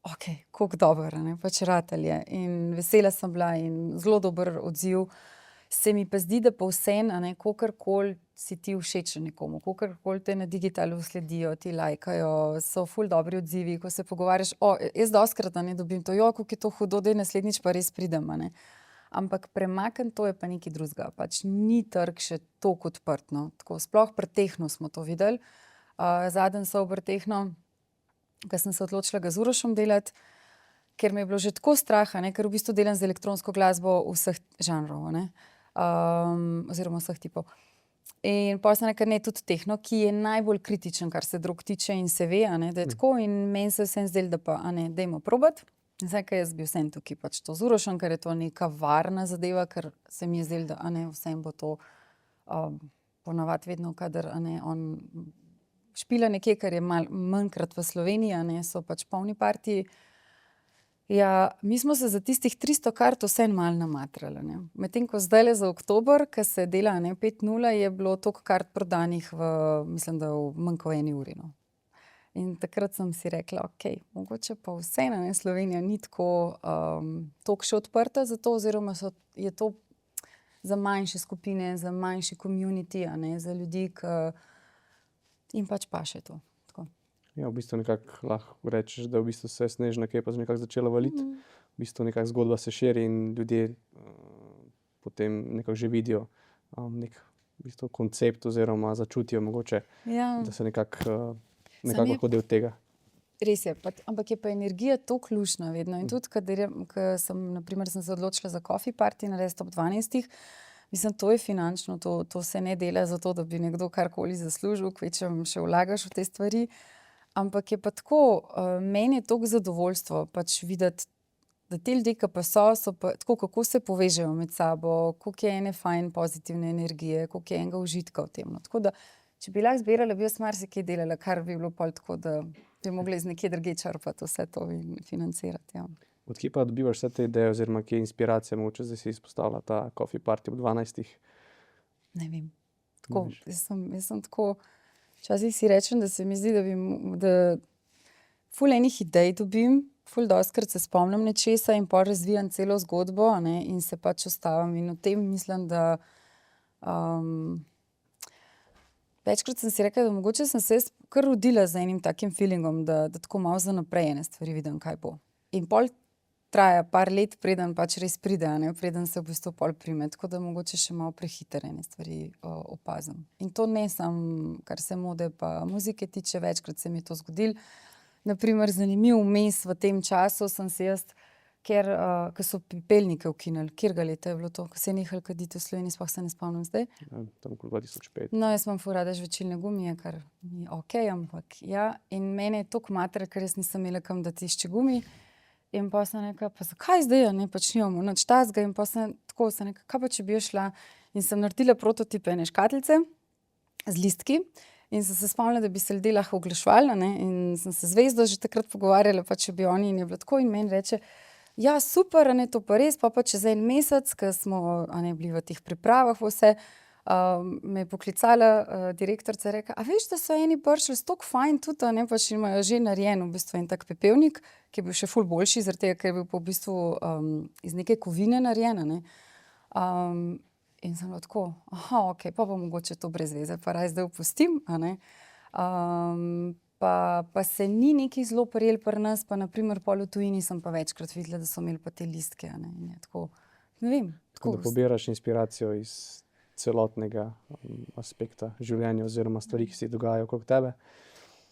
Speaker 3: ok, koliko dobro, ne, pač ratalo je. In vesela sem bila in zelo dober odziv. Se mi pa zdi, da pa vseeno, a ne, kakorkoli si ti všeč nekomu, kakorkoli te na digitalu sledijo, ti lajkajo, so ful dobri odzivi, ko se pogovarjaš, jaz dostikrat, a ne, dobim to, kako je to hudo, daj naslednjič pa res pridem, a ne. Ampak premakniti to je pa nekaj drugega, pač ni trg še toliko odprt, no. Tako, sploh pri tehnu smo to videli. Zadnjič sober tehno, ko sem se odločila ga z Urošem delati, ker me je bilo že tako strah, a ne, ker v bistvu delam z elektronsko glasbo vseh žanrov, a ne. Oziroma vseh tipov. In pol sem rekla, ne, tudi tehno, ki je najbolj kritičen, kar se drog tiče in se ve, a ne, da je tako, in meni se vseeno zdelo, da pa, a ne, dajmo probati. Zdaj, ker jaz bi vseeno tukaj pač to z Urošem, ker je to neka varna zadeva, ker se mi je zdelo, da, a ne, vseeno bo to ponavadi vedno, kadar, a ne, on špila nekje, kar je manjkrat v Sloveniji, a ne, so pač polni partiji. Ja, mi smo se za tistih 300 kart vseeno malo namatrali, ne. Medtem ko zdajle za oktober, ko se dela, a ne, 5:0, je bilo toliko kart prodanih mislim, da v manj kot eni uri, no. In takrat sem si rekla, ok, mogoče pa vseeno, ne, Slovenija ni tako toliko še odprta za to, oziroma je to za manjše skupine, za manjši community, a ne, za ljudi, ki jim pač paše to.
Speaker 2: Ja, v bistvu nekako lahko rečeš, da v bistvu se je snežna kepa nekako začela valiti. V bistvu nekako zgodba se širi in ljudje potem nekako že vidijo nek v bistvu koncept oziroma začutijo mogoče,
Speaker 3: Ja,
Speaker 2: da se nekako
Speaker 3: Samo je
Speaker 2: lahko del tega.
Speaker 3: res je, ampak je pa energija to ključna vedno. In tudi, ko sem se odločila za coffee party narediti ob 12, mislim, to je finančno, to se ne dela zato, da bi nekdo karkoli zaslužil, kvečem še vlagaš v te stvari. Ampak je pa tako, meni je toliko zadovoljstvo pač videti, da te ljudje, ki pa so pa tako, kako se povežejo med sabo, koliko je ene fajn pozitivne energije, koliko je enega užitka v tem. No. Tako da, če bi lahko zbirala, bi jaz marsikaj delala, kar bi bilo pol tako, da bi mogla iz nekje drugje črpati vse to in financirati. Ja.
Speaker 2: Od kje pa dobivaš vse te ideje oziroma kje je inspiracija, mogoče zdaj si izpostavila ta coffee party ob 12.
Speaker 3: Ne vem. Tako, jaz sem tako, včasih si rečem, da se mi zdi, da ful enih idej dobim, ful dostikrat se spomnim nečesa in pol razvijam celo zgodbo, a ne, in se pač ustavim. In v tem mislim, da večkrat sem si rekla, da mogoče sem se jaz kar rodila z enim takim feelingom, da tako malo za naprej ene stvari vidim, kaj bo. In pol traja par let, preden pač res pride, a ne, preden se v bistvu pol prime. Tako da mogoče še malo prehiter ene stvari opazim. In to ne samo, kar se mode pa muzike tiče, večkrat se mi je to zgodilo. Naprimer, zanimiv vmes v tem času sem se jaz, ker so pepelnike ukinili. Katerega leta je bilo to, ko se je nehalo kaditi v Sloveniji, sploh se ne spomnim zdaj.
Speaker 2: Ja, tam okoli 2005.
Speaker 3: No, jaz imam ful rada žvečilne gumije, kar ni okej, ampak ja. In mene je toliko mater, ker jaz nisem imela kam dati tišče gumi. In pa sem rekla, pa zakaj zdaj, a ne, pač nimamo nič tazga. In pa sem tako, kaj pa če bi jaz šla. In sem naredila prototipe ene škatlice z listki. In sem se spomnila, da bi se ljudje lahko oglaševali, ne, in sem se z Zvezdo že takrat pogovarjala, pa če bi oni, in je bilo tako, in meni reče, ja, super, a ne, to pa res, pa čez en mesec, ko smo, a ne, bili v teh pripravah vse, me je poklicala direktorica, reka, a veš, da so eni prišli s toliko fajn tudi, a ne, pač imajo že narejen v bistvu en tak pepelnik, ki je bil še ful boljši, zaradi tega, ker je bil pa v bistvu iz neke kovine narejen, a ne. In sem bila tako, ok, pa mogoče to brez veze, pa raje zdaj opustim, a ne. Pa se ni nekaj zelo prijel pri nas, pa naprimer pol v tujini sem pa večkrat videla, da so imeli pa te listke, a ne. In je tako, ne vem.
Speaker 2: Tako da pobiraš inspiracijo iz celotnega aspekta življenja oziroma stvari, ki se dogajajo okrog tebe.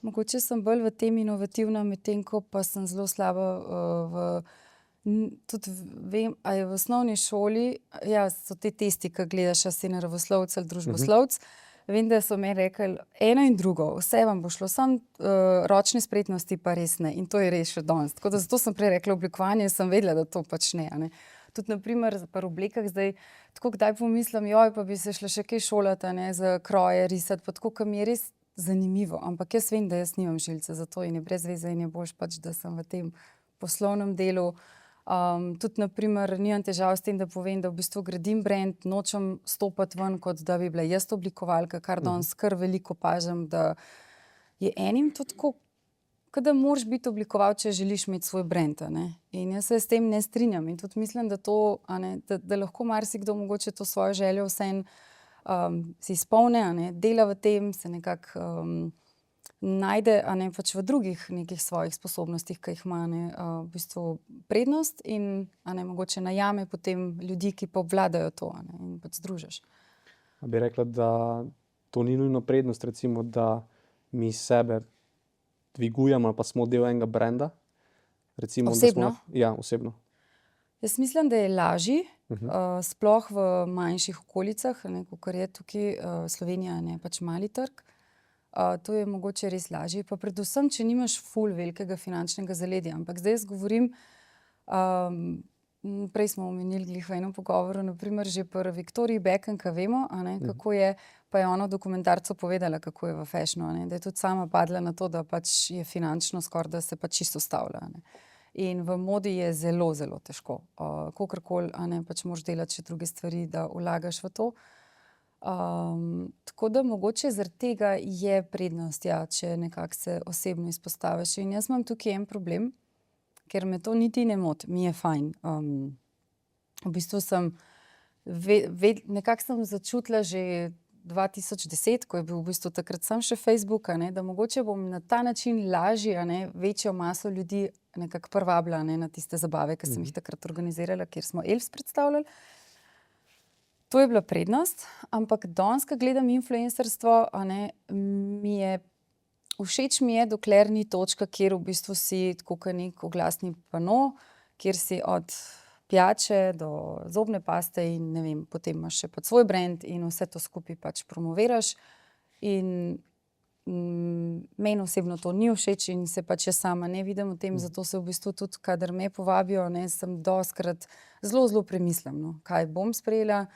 Speaker 3: Mogoče sem bolj v tem inovativna, medtem ko pa sem zelo slaba tudi vem, a je v osnovni šoli, ja, so te testi, ki gledaš, a si naravoslovec ali družboslovec. Vem, da so mi rekli, eno in drugo, vse vam bo šlo, samo ročne spretnosti pa res ne. In to je res še danes. Tako da zato sem prej rekla oblikovanje, sem vedela, da to pač ne, a ne. Tudi naprimer pri oblekah zdaj, tako kdaj pomislim, joj, pa bi se šla še kaj šolati, a ne, za kroje risati, pa tako, ko mi je res zanimivo. Ampak jaz vem, da jaz nimam žilca za to in je brez veze in je boljš pač, da sem v tem poslovnem delu. Tudi naprimer nimam težav s tem, da povem, da v bistvu gradim brand, nočem stopati ven, kot da bi bila jaz oblikovalka, kar danes kar veliko opažam, da je enim to tako, kot da moraš biti oblikovalec, če želiš imeti svoj brand, a ne. In jaz se s tem ne strinjam in tudi mislim, da to, a ne, da lahko marsikdo mogoče to svojo željo vseeno si izpolni, a ne, dela v tem, se nekako najde, a ne, pač v drugih nekih svojih sposobnostih, ki jih ima, ne, v bistvu prednost in, a ne, mogoče najame potem ljudi, ki pa obvladajo to, a ne, in pač združiš.
Speaker 2: A bi rekla, da to ni nujno prednost, recimo, da mi sebe dvigujemo, pa smo del enega brenda? Recimo,
Speaker 3: Osebno?
Speaker 2: Ja, osebno.
Speaker 3: Jaz mislim, da je lažje, sploh v manjših okolicah, a ne, kakor je tukaj Slovenija, ne, pač mali trg. To je mogoče res lažje, pa predvsem, če nimaš ful velikega finančnega zaledja. Ampak zdaj jaz govorim, prej smo omenili glih v enem pogovoru, naprimer že pri Victoriji Beckham, ki vemo, a ne, kako je, pa je ona v dokumentarcu povedala, kako je v fashionu, a ne, da je tudi sama padla na to, da pač je finančno skoraj, da se pač čisto ustavlja, a ne. In v modi je zelo, zelo težko. Kakorkoli, a ne, pač moraš delati še druge stvari, da vlagaš v to. Tako da mogoče zaradi tega je prednost, ja, če nekako se osebno izpostaviš. In jaz imam tukaj en problem, ker me to niti ne moti, mi je fajn. V bistvu sem, nekako sem začutila že 2010, ko je bil v bistvu takrat sam še Facebook, a ne, da mogoče bom na ta način lažje, a ne, večjo maso ljudi nekako privabila, a ne, na tiste zabave, ki sem jih takrat organizirala, kjer smo Elfs predstavljali. To je bila prednost, ampak danes, ko gledam influencerstvo, mi je všeč, dokler ni točka, kjer v bistvu si tako kot nek oglasni pano, kjer si od pijače do zobne paste in ne vem, potem imaš še svoj brand in vse to skupaj pač promoviraš. In meni osebno to ni všeč in se pač jaz sama ne vidim v tem, zato se v bistvu tudi, kadar me povabijo, sem dostikrat zelo premislim, no, kaj bom sprejela,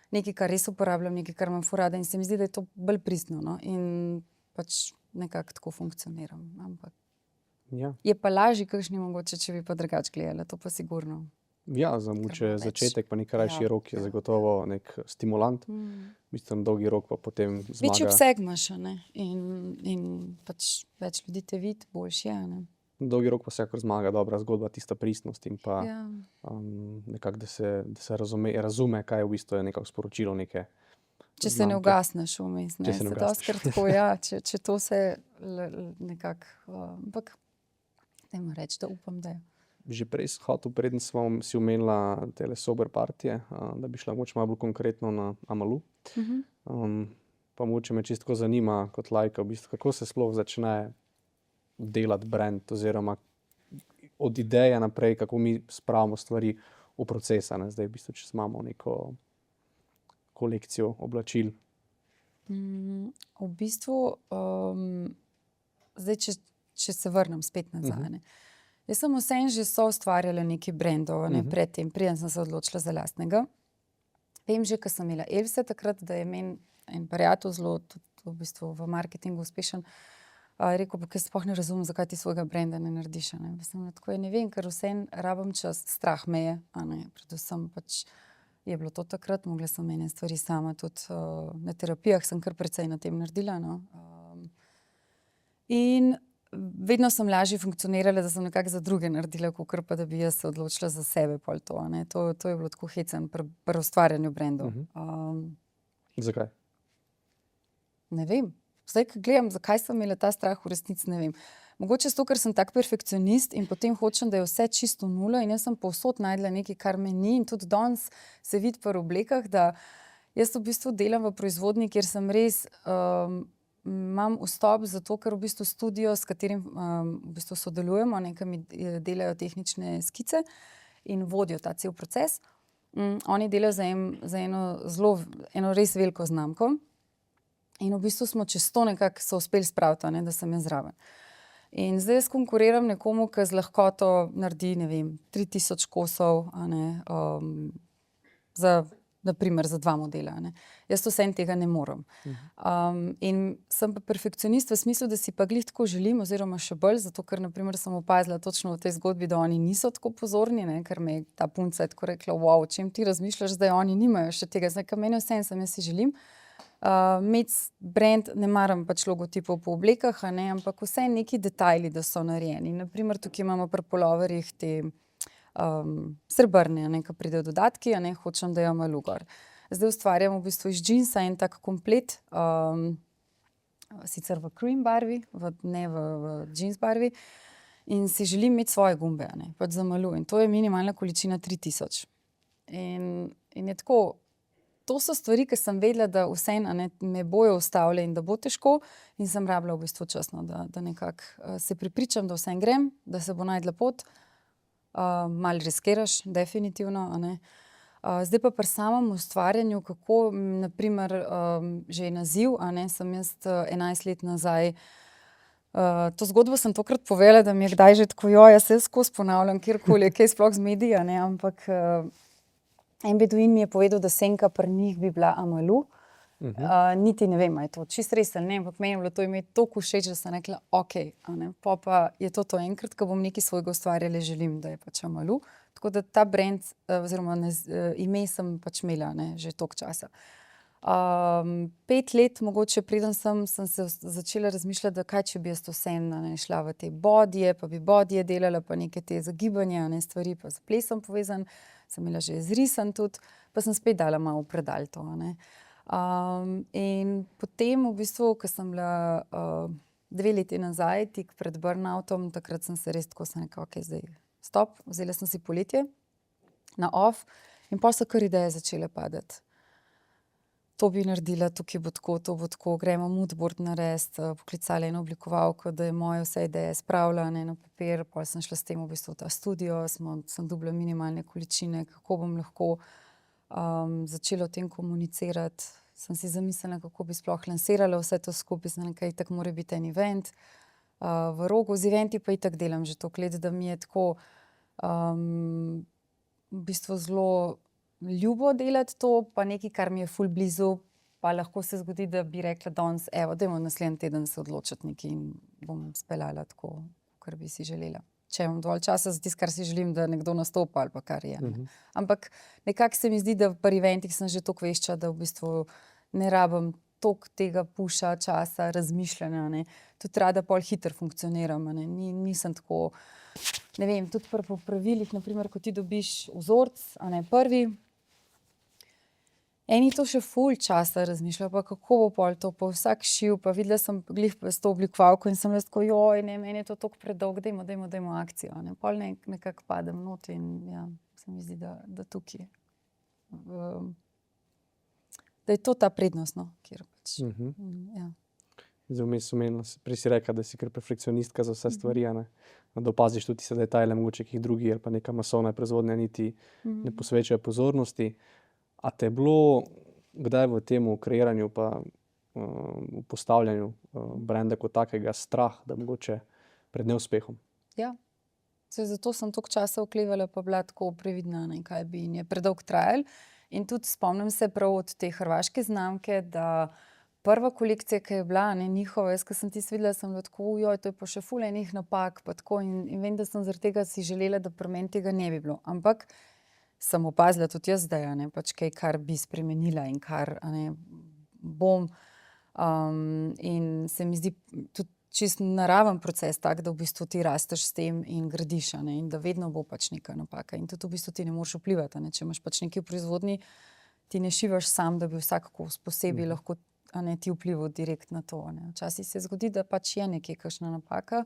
Speaker 3: nekaj, kar res uporabljam, nekaj, kar imam ful rada in se mi zdi, da je to bolj pristno, no, in pač nekako tako funkcioniram, ampak
Speaker 2: Ja,
Speaker 3: je pa lažje kakšni mogoče, če bi pa drugače gledala, to pa sigurno.
Speaker 2: ja za mogoče
Speaker 3: več.
Speaker 2: začetek, pa nek krajši
Speaker 3: Ja,
Speaker 2: rok je
Speaker 3: ja.
Speaker 2: zagotovo nek stimulant, mislim, dolgi rok pa potem
Speaker 3: Večji
Speaker 2: zmaga.
Speaker 3: obseg imaš, in pač več ljudi te vidi, boljše je, ne.
Speaker 2: Dolgi rok pa vsekakor zmaga dobra zgodba, tista pristnost in pa
Speaker 3: Ja.
Speaker 2: nekako, da se razume, kaj v bistvu je nekako sporočilo neke
Speaker 3: Če se ne
Speaker 2: znamke.
Speaker 3: ugasneš vmes, ne,
Speaker 2: Če se ne
Speaker 3: se
Speaker 2: ugasneš.
Speaker 3: dostikrat tako, ja, če to se nekako, ampak dajmo reči, da upam, da je.
Speaker 2: Že prej sem hotel, preden smo si omenila tele sober partije, da bi šla mogoče malo bolj konkretno na Amalu. Pa mogoče me čisto zanima kot laika, v bistvu, kako se sploh začne delati brand oziroma od ideje naprej, kako mi spravimo stvari v proces, a ne. Zdaj v bistvu, če imamo neko kolekcijo oblačil.
Speaker 3: V bistvu, zdaj, če se vrnem spet nazaj, ne. Jaz sem vseeno že soustvarjala nekaj brandov, ne, pred tem, preden sem se odločila za lastnega. Vem že, ko sem imela Else takrat, da je meni en prijatelj zelo tudi v bistvu v marketingu uspešen, rekel, pa jaz sploh ne razumem, zakaj ti svojega branda ne narediš, a ne. Pa sem bila tako, ne vem, ker vseeno rabim čas, strah me je, a ne, predvsem pač je bilo to takrat, mogla sem ene stvari sama tudi, na terapijah sem kar precej na tem naredila, no. In vedno sem lažje funkcionirala, da sem nekako za druge naredila, kakor pa da bi jaz se odločila za sebe pol to, a ne. To je bilo tako hecno pri ustvarjanju brandov.
Speaker 2: Zakaj?
Speaker 3: Ne vem. Zdaj, ko gledam, zakaj sem imela ta strah, v resnici ne vem. Mogoče zato, ker sem tak perfekcionist in potem hočem, da je vse čisto nula in jaz sem povsod našla nekaj, kar me ni, in tudi danes se vidi pri oblekah, da jaz v bistvu delam v proizvodnji, kjer sem res, imam vstop zato, ker v bistvu studio, s katerim v bistvu sodelujemo, nekaj mi delajo tehnične skice in vodijo ta cel proces. Oni delajo za eno res veliko znamko in v bistvu smo čez to nekako so uspeli spraviti, ne, da sem jaz zraven. In zdaj jaz konkuriram nekomu, ki z lahkoto naredi, ne vem, 3000 kosov, a ne, na primer za 2 modela, a ne. Jaz vseeno tega ne morem. In sem pa perfekcionist v smislu, da si pa glih tako želim, oziroma še bolj, zato ker na primer sem opazila točno v tej zgodbi, da oni niso tako pozorni, ne, ker me je ta punca je tako rekla, wow, o čem ti razmišljaš, zdaj oni nimajo še tega, zdaj, ker meni vseeno sem, jaz si želim. Imeti brand, ne maram pač logotipov po oblekah, a ne, ampak vseeno neki detajli, da so narejeni. Na primer, tukaj imamo pri puloverjih te srebrne, a ne, ko pridejo dodatki, a ne, hočem, da je Amalu gor. Zdaj ustvarjam v bistvu iz džinsa en tak komplet, sicer v cream barvi, ne v džins barvi, in si želim imeti svoje gumbe, a ne, pač za Amalu, in to je minimalna količina 3000. In je tako, to so stvari, ki sem vedela, da vseeno, a ne, me bojo ustavile in da bo težko, in sem rabila v bistvu čas, no, da nekako se prepričam, da vseeno grem, da se bo našla pot. Malo riskiraš, definitivno, a ne. Zdaj pa pri samem ustvarjanju, kako, na primer, že naziv, a ne, sem jaz 11 let nazaj, to zgodbo sem tokrat povedala, da mi je kdaj že tako, jaz se skozi ponavljam, kjerkoli, kaj sploh z mediji, a ne, ampak en beduin mi je povedal, da senka pri njih bi bila Amalu. Niti ne vem, a je to čisto res ali ne, ampak meni je bilo to ime toliko všeč, da sem rekla, okej, a ne, pol pa je to enkrat, ko bom nekaj svojega ustvarjala, želim, da je pač Amalu. Tako da ta brand, oziroma ime sem pač imela, ne, že toliko časa. 5 let mogoče preden sem se začela razmišljati, da kaj, če bi jaz vseeno, ne, šla v te bodije, pa bi bodije delala, pa neke te zagibanja, ne, stvari, pa s plesom povezan, sem imela že izrisan tudi, pa sem spet dala malo v predal to, a ne. In potem v bistvu, ko sem bila 2 leti nazaj, tik pred burnoutom, takrat sem se res tako, sem rekla, okej, zdaj stop, vzela sem si poletje na off in pol so kar ideje začele padati. to bi naredila, tukaj bo tako, to bo tako, gremo moodboard narediti, poklicala eno oblikovalko, da je moje vse ideje spravila na papir, pol sem šla s tem v bistvu v ta studio, sem dobila minimalne količine, kako bom lahko začela o tem komunicirati. Sem si zamislila, kako bi sploh lansirala vse to skupaj, znam, kaj itak mora biti en event. V Rogu z eventi pa itak delam že toliko let, da mi je tako v bistvu zelo ljubo delati to, pa nekaj, kar mi je ful blizu, pa lahko se zgodi, da bi rekla danes, evo, dajmo naslednji teden se odločiti nekaj in bom speljala tako, kar bi si želela. Če imam dovolj časa za tisto, kar si želim, da nekdo nastopa ali pa kar je. Ampak nekako se mi zdi, da pri eventih sem že toliko vešča, da v bistvu ne rabim toliko tega puša časa, razmišljanja, ne. Tudi rada pol hitro funkcioniram, ne. Nisem tako, ne vem, tudi pri popravilih, na primer, ko ti dobiš vzorec, a ne, prvi, eni to še ful časa razmišljajo, pa kako bo pol to, pa vsak šiv, pa videla sem glih s to oblikovalko in sem bila tako, joj, ne, meni je to toliko predolgo, dajmo akcijo, ne. Pol nekako padem not in ja, se mi zdi, da tukaj, da je to ta prednost, no, kjer pač, ja.
Speaker 2: Zdaj vmes omenila, prej si rekla, da si kar perfekcionistka za vse stvari, ne? Da opaziš tudi se detajle, mogoče ki jih drugi ali pa neka masovna proizvodnja niti ne posvečajo pozornosti. A te je bilo kdaj v tem kreiranju pa v postavljanju brenda kot takega strah, da mogoče pred neuspehom?
Speaker 3: Ja, zato sem toliko časa oklevala pa bila tako previdna, ne, kaj bi in je predolgo trajalo. In tudi spomnim se prav od te hrvaške znamke, da prva kolekcija, ki je bila, ne, njihova, jaz, ko sem tisto videla, sem bila tako, joj, to je pa še ful enih napak, pa tako in vem, da sem zaradi tega si želela, da pri meni tega ne bi bilo. Ampak sem opazila tudi jaz zdaj, ne, pač kaj, kar bi spremenila in kar, ne, bom. In se mi zdi tudi čist naraven proces tak, da v bistvu ti rasteš s tem in gradiš, ne, in da vedno bo pač neka napaka. In tudi v bistvu ti ne moreš vplivati, ne, če imaš pač nekaj v proizvodnji, ti ne šivaš sam, da bi vsak kos posebej lahko, ne, ti vplival direkt na to, ne. Včasih se zgodi, da pač je nekaj kakšna napaka.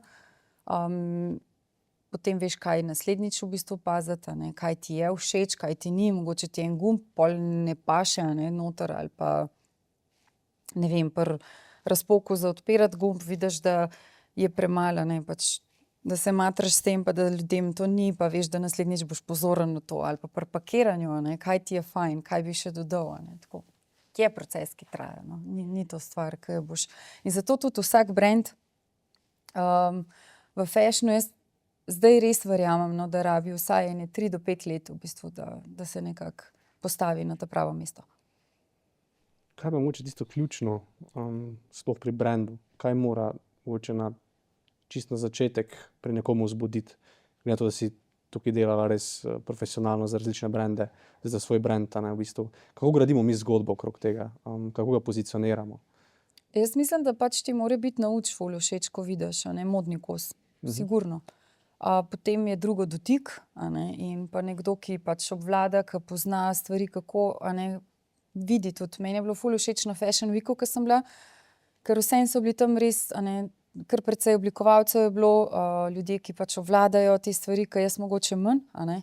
Speaker 3: Potem veš, kaj naslednjič v bistvu paziti, ne, kaj ti je všeč, kaj ti ni, mogoče ti en gumb pol ne paše, ne, noter ali pa, ne vem, pri razpoku za odpirati gumb vidiš, da je premalo, ne, pač, da se matraš s tem, pa da ljudem to ni, pa veš, da naslednjič boš pozoren na to, ali pa pri pakiranju, ne, kaj ti je fajn, kaj bi še dodal, ne, tako. Je proces, ki traja, no, ni to stvar, ki jo boš. In zato tudi vsak brand v fashionu jaz zdaj res verjamem, no, da rabi vsaj 3 do 5 let v bistvu, da se nekako postavi na to pravo mesto.
Speaker 2: Kaj pa mogoče tisto ključno, sploh pri brandu? Kaj mora mogoče čisto na začetek pri nekomu vzbuditi? Glede na to, da si tukaj delala res profesionalno za različne brande, za svoj brand, ne, v bistvu. Kako gradimo mi zgodbo okrog tega? Kako ga pozicioniramo?
Speaker 3: Jaz mislim, da pač ti mora biti na oči ful všeč, ko vidiš, ne, modni kos. Sigurno. Potem je drugo dotik, a ne, in pa nekdo, ki pač obvlada, ki pozna stvari, kako, a ne, vidi tudi. Meni je bilo ful všeč na Fashion Weeku, ko sem bila, ker vseeno so bili tam res, a ne, kar precej oblikovalcev je bilo, ljudje, ki pač obvladajo te stvari, ki jaz mogoče manj, a ne.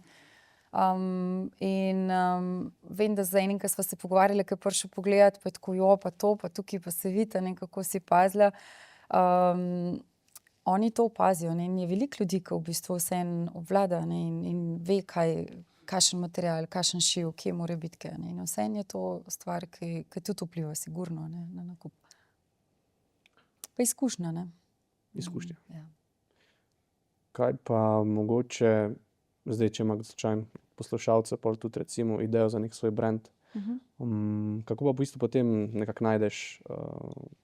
Speaker 3: Vem, da z enim, ki sva se pogovarjali, ki je prišel pogledat, pa je tako, jo, pa to, pa tukaj pa se vidi, ne, kako si pazila. Oni to opazijo, ne, in je veliko ljudi, ki v bistvu vseeno obvlada, ne, in ve, kakšen material, kakšen šiv, kje mora biti kaj, ne, in vseeno je to stvar, ki tudi vpliva sigurno, ne, na nakup. Pa izkušnja, ne.
Speaker 2: Izkušnja.
Speaker 3: Ja.
Speaker 2: Kaj pa mogoče, zdaj, če ima slučajno poslušalca, pol tudi recimo idejo za nek svoj brand, kako pa v bistvu potem nekako najdeš,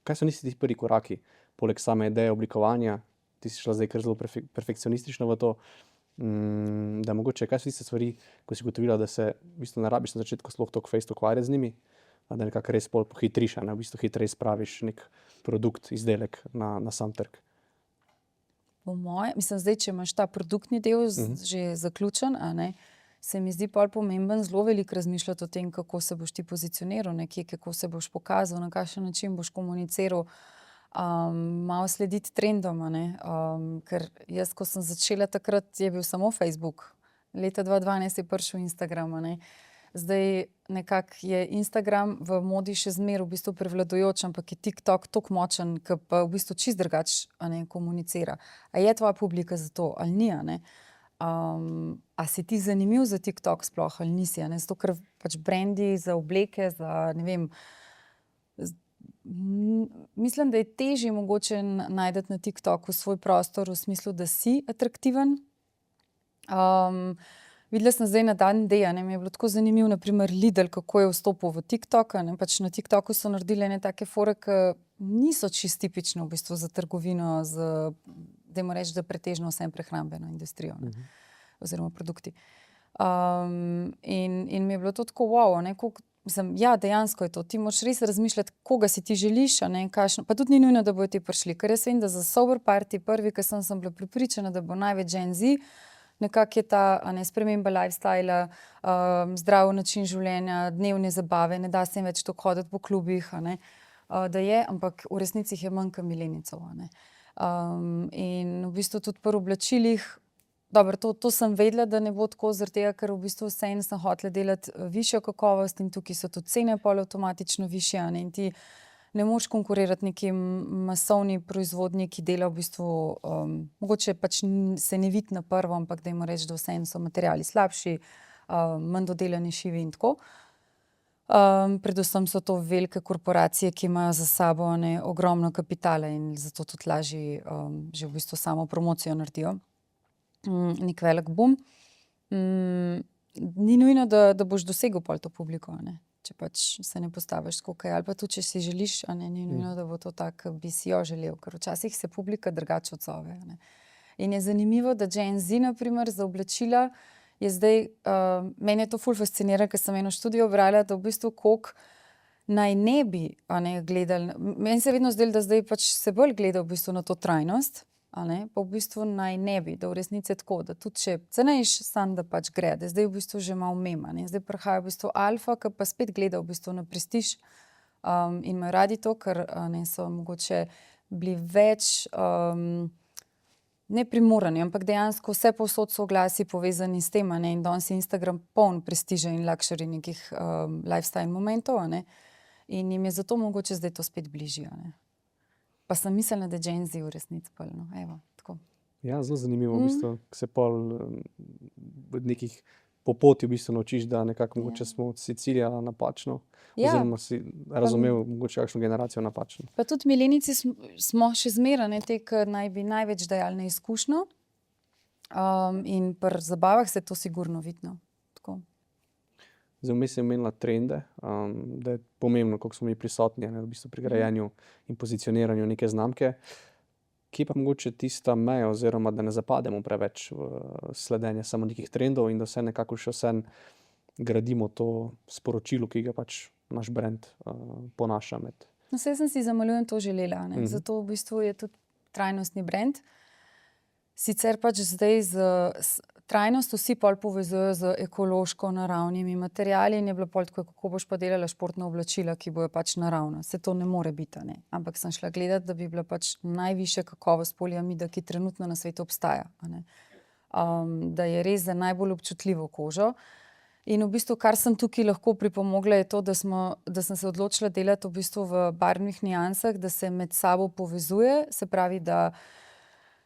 Speaker 2: kaj so tisti prvi koraki, poleg same ideje oblikovanja, ti si šla zdaj kar zelo perfekcionistično v to, da mogoče, kaj so tiste stvari, ko si ugotovila, da se v bistvu ne rabiš na začetku sploh toliko fejst ukvarjati z njimi, da nekako res pol pohitriš, ne, v bistvu hitreje spraviš nek produkt, izdelek na sam trg.
Speaker 3: Po moje, mislim, zdaj, če imaš ta produktni del že zaključen, a ne, se mi zdi pol pomemben zelo veliko razmišljati o tem, kako se boš ti pozicioniral nekje, kako se boš pokazal, na kakšen način boš komuniciral, malo slediti trendom, a ne, ker jaz, ko sem začela takrat, je bil samo Facebook. Leta 2012 je prišel Instagram, a ne. Zdaj nekako je Instagram v modi še zmeraj v bistvu prevladujoč, ampak je TikTok tako močen, ki pa v bistvu čist drugače komunicira. A je tvoja publika za to ali ni, a ne? A si ti zanimiv za TikTok sploh ali nisi, a ne? Zato, ker pač brendi za obleke, za ne vem, mislim, da je težje mogoče najti na TikToku svoj prostor v smislu, da si atraktiven. Videla sem zdaj na dan D, mi je bilo tako zanimivo, naprimer Lidl, kako je vstopil v TikTok, pač na TikToku so naredili ene take fore, ki niso čisto tipične v bistvu za trgovino, dajmo reči, da pretežno vsem prehrambeno industrijo, ne, oziroma produkti. In mi je bilo to tako wow, ne, mislim, ja, dejansko je to, ti moraš res razmišljati, koga si ti želiš, a ne, pa tudi ni nujno, da bojo ti prišli, ker jaz vem, da za Sober Party prvi, ker sem bila prepričana, da bo največ Gen Z, nekako je ta sprememba lifestyla, zdrav način življenja, dnevne zabave, ne da se jim več toliko hoditi po klubih, da je, ampak v resnici je manj milenicov. In v bistvu tudi pri oblačilih, dobro, to sem vedela, da ne bo tako, zaradi tega, ker v bistvu vseeno sem hotela delati višjo kakovost in tukaj so tudi cene pol avtomatično višje, in ti ne moreš konkurirati neki masovni proizvodnji, ki dela v bistvu, mogoče pač se ne vidi na prvo, ampak dajmo reči, da vseeno so materiali slabši, manj dodelani šivi in tako. Predvsem so to velike korporacije, ki imajo za sabo ogromno kapitala in zato tudi lažje že v bistvu samo promocijo naredijo. Nek velik boom. Ni nujno, da boš dosegel pol to publiko, ne? Če pač se ne postaviš skupaj, ali pa tudi, če si želiš, ni nujno, da bo to tako, bi si jo želel, ker včasih se publika drugače odzove, ne. In je zanimivo, da Gen Z, na primer, za oblačila je zdaj, meni je to ful fascinira, ker sem eno študijo brala, da v bistvu koliko naj ne bi, gledali, meni se je vedno zdelo, da zdaj pač se bolj gleda v bistvu na to trajnost, pa v bistvu naj ne bi, da v resnici je tako, da tudi če cenejš, sam da pač gre, da je zdaj v bistvu že malo mema, zdaj prihaja v bistvu alfa, ki pa spet gleda v bistvu na prestiž, in imajo radi to, ker so mogoče bili več ne primorani, ampak dejansko vse povsod so oglasi povezani s tem, in danes je Instagram poln prestiža in luxury nekih lifestyle momentov, in jim je zato mogoče zdaj to spet bližje, Pa sem mislila, da je Gen Z v resnici polno. Evo, tako.
Speaker 2: Ja, zelo zanimivo, v bistvu, ko se pol v nekih po poti v bistvu naučiš, da nekako mogoče smo od Sicilija napačno, oziroma si razumel mogoče kakšno generacijo napačno.
Speaker 3: Pa tudi milenici smo še zmeraj te, ki naj bi največ dajali na izkušnjo, in pri zabavah se to sigurno vidno. Tako.
Speaker 2: Zdaj vmes je omenila trende, da je pomembno, koliko smo mi prisotni, v bistvu pri grajenju in pozicioniranju neke znamke. Kje pa mogoče tista meja, oziroma da ne zapademo preveč v sledenje samo nekih trendov in da vse nekako še vsem gradimo to sporočilo, ki ga pač naš brand ponaša med.
Speaker 3: No, saj sem si zamaljujem to želela, zato v bistvu je tudi trajnostni brand. Sicer pač zdaj trajnost vsi pol povezujejo z ekološko naravnimi materiali in je bilo pol tako, kako boš pa delala športna oblačila, ki bojo pač naravna. Se to ne more biti, Ampak sem šla gledati, da bi bila pač najvišja kakovost poliamida, ki trenutno na svetu obstaja, da je res za najbolj občutljivo kožo. In v bistvu, kar sem tukaj lahko pripomogla, je to, da sem se odločila delati v bistvu v barvnih niansah, da se med sabo povezuje, se pravi, da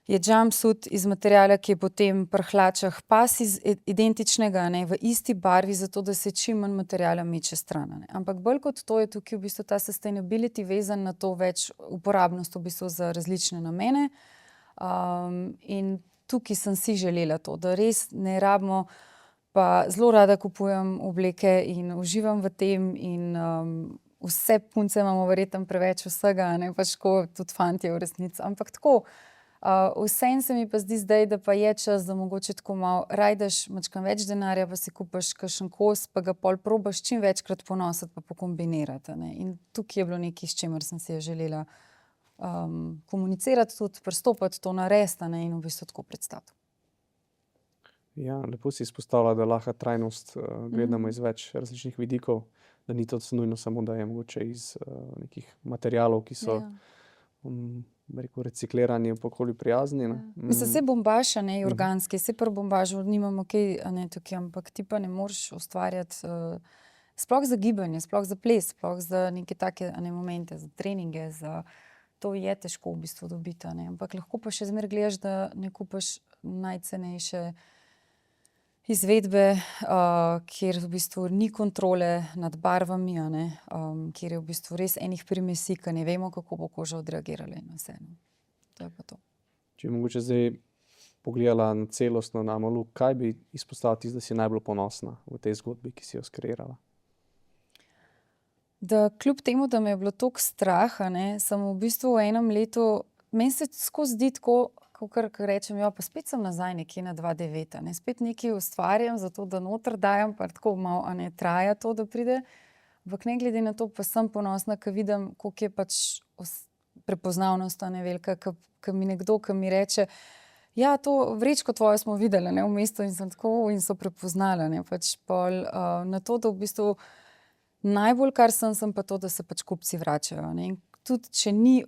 Speaker 3: je jumpsuit iz materiala, ki je potem pri hlačah pas iz identičnega, v isti barvi, zato da se čim manj materiala meče stran. Ampak bolj kot to je tukaj v bistvu ta sustainability vezan na to več uporabnost v bistvu za različne namene. In tukaj sem si želela to, da res ne rabimo, pa zelo rada kupujem obleke in uživam v tem in vse punce imamo verjetno preveč vsega, pač tako tudi fantje v resnici, ampak tako. Vseeno se mi pa zdi zdaj, da pa je čas, da mogoče tako malo rajdaš mačkam več denarja, pa si kupaš kakšen kos, pa ga pol probaš čim večkrat ponositi pa pokombinirati. In tukaj je bilo nekaj, s čimer sem si želela komunicirati, tudi pristopati to narediti, in v bistvu tako predstaviti.
Speaker 2: Ja, lepo si izpostavila, da lahko trajnost gledamo iz več različnih vidikov, da ni to nujno samo, da je mogoče iz nekih materialov, ki so bi rekel, reciklirani, pa okolju prijazni. Ne?
Speaker 3: Mislim, se bombaž, a ne organski, se pri bombažu nimamo kaj, a ne tukaj, ampak ti pa ne moreš ustvarjati, sploh za gibanje, sploh za ples, sploh za neke take, a ne, momente, za treninge, to je težko v bistvu dobiti, a ne, ampak lahko pa še zmeraj gledaš, da ne kupiš najcenejše izvedbe, kjer v bistvu ni kontrole nad barvami, a ne, kjer je v bistvu res enih primesi, ki ne vemo, kako bo koža odreagirala in vse. To je pa to.
Speaker 2: Če bi mogoče zdaj pogledala na celostno na Amalu, kaj bi izpostavila tisto, da si najbolj ponosna v tej zgodbi, ki si jo skreirala?
Speaker 3: Da kljub temu, da me je bilo toliko strah, a ne, sem v bistvu v enem letu, meni se skozi zdi tako, kakor rečem, ja, pa spet sem nazaj nekje na 2009, a ne, spet nekaj ustvarjam, zato da noter dajam, pa tako malo, a ne, traja to, da pride, ampak ne glede na to, pa sem ponosna, ko vidim, koliko je pač prepoznavnost, a ne, velika, ko mi nekdo, ko mi reče, ja, to vrečko tvojo smo videli, ne, v mestu in sem tako, in so prepoznala, ne, pač pol, na to, da v bistvu najbolj, kar sem pa to, da se pač kupci vračajo, ne, in tudi, če ni,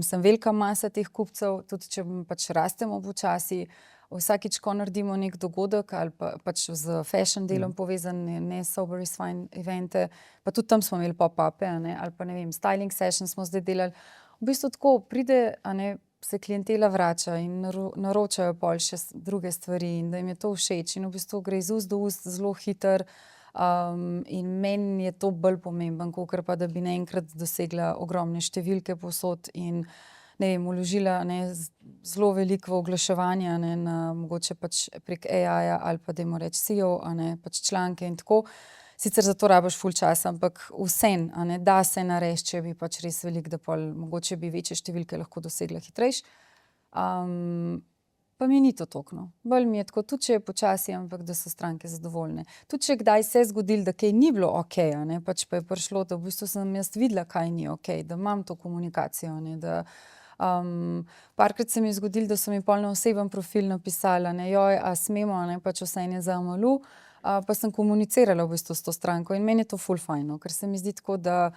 Speaker 3: sem velika masa teh kupcev, tudi, če pač rastemo počasi, vsakič, ko naredimo nek dogodek ali pa pač z fashion delom povezan, ne Sober is Fine evente, pa tudi tam smo imeli pop-upe, a ne, ali pa ne vem, styling session smo zdaj delali, v bistvu tako pride, a ne, se klientela vrača in naročajo pol še druge stvari in da jim je to všeč in v bistvu gre iz ust do ust zelo hitro. In meni je to bolj pomemben, kakor pa, da bi naenkrat dosegla ogromne številke povsod in ne vem, vložila, ne, zelo veliko v oglaševanje, ne, na mogoče pač prek AI-ja ali pa dajmo reči SEO, a ne, pač članke in tako. Sicer za to rabiš ful časa, ampak vseeno, a ne, da se narediti, če bi pač res veliko, da pol mogoče bi večje številke lahko dosegla hitrejš. Pa mi ni to toliko, no. Bolj mi je tako, tudi če je počasi, ampak da so stranke zadovoljne. Tudi če kdaj se je zgodilo, da kaj ni bilo okej, a ne, pač pa je prišlo, da v bistvu sem jaz videla, kaj ni okej, da imam to komunikacijo, ne, da parkrat se mi je zgodilo, da so mi pol na oseben profil napisali, ne, joj, a smemo, a ne, pač vseeno je za Amalu, pa sem komunicirala v bistvu s to stranko in meni je to ful fajn, no, ker se mi zdi tako, da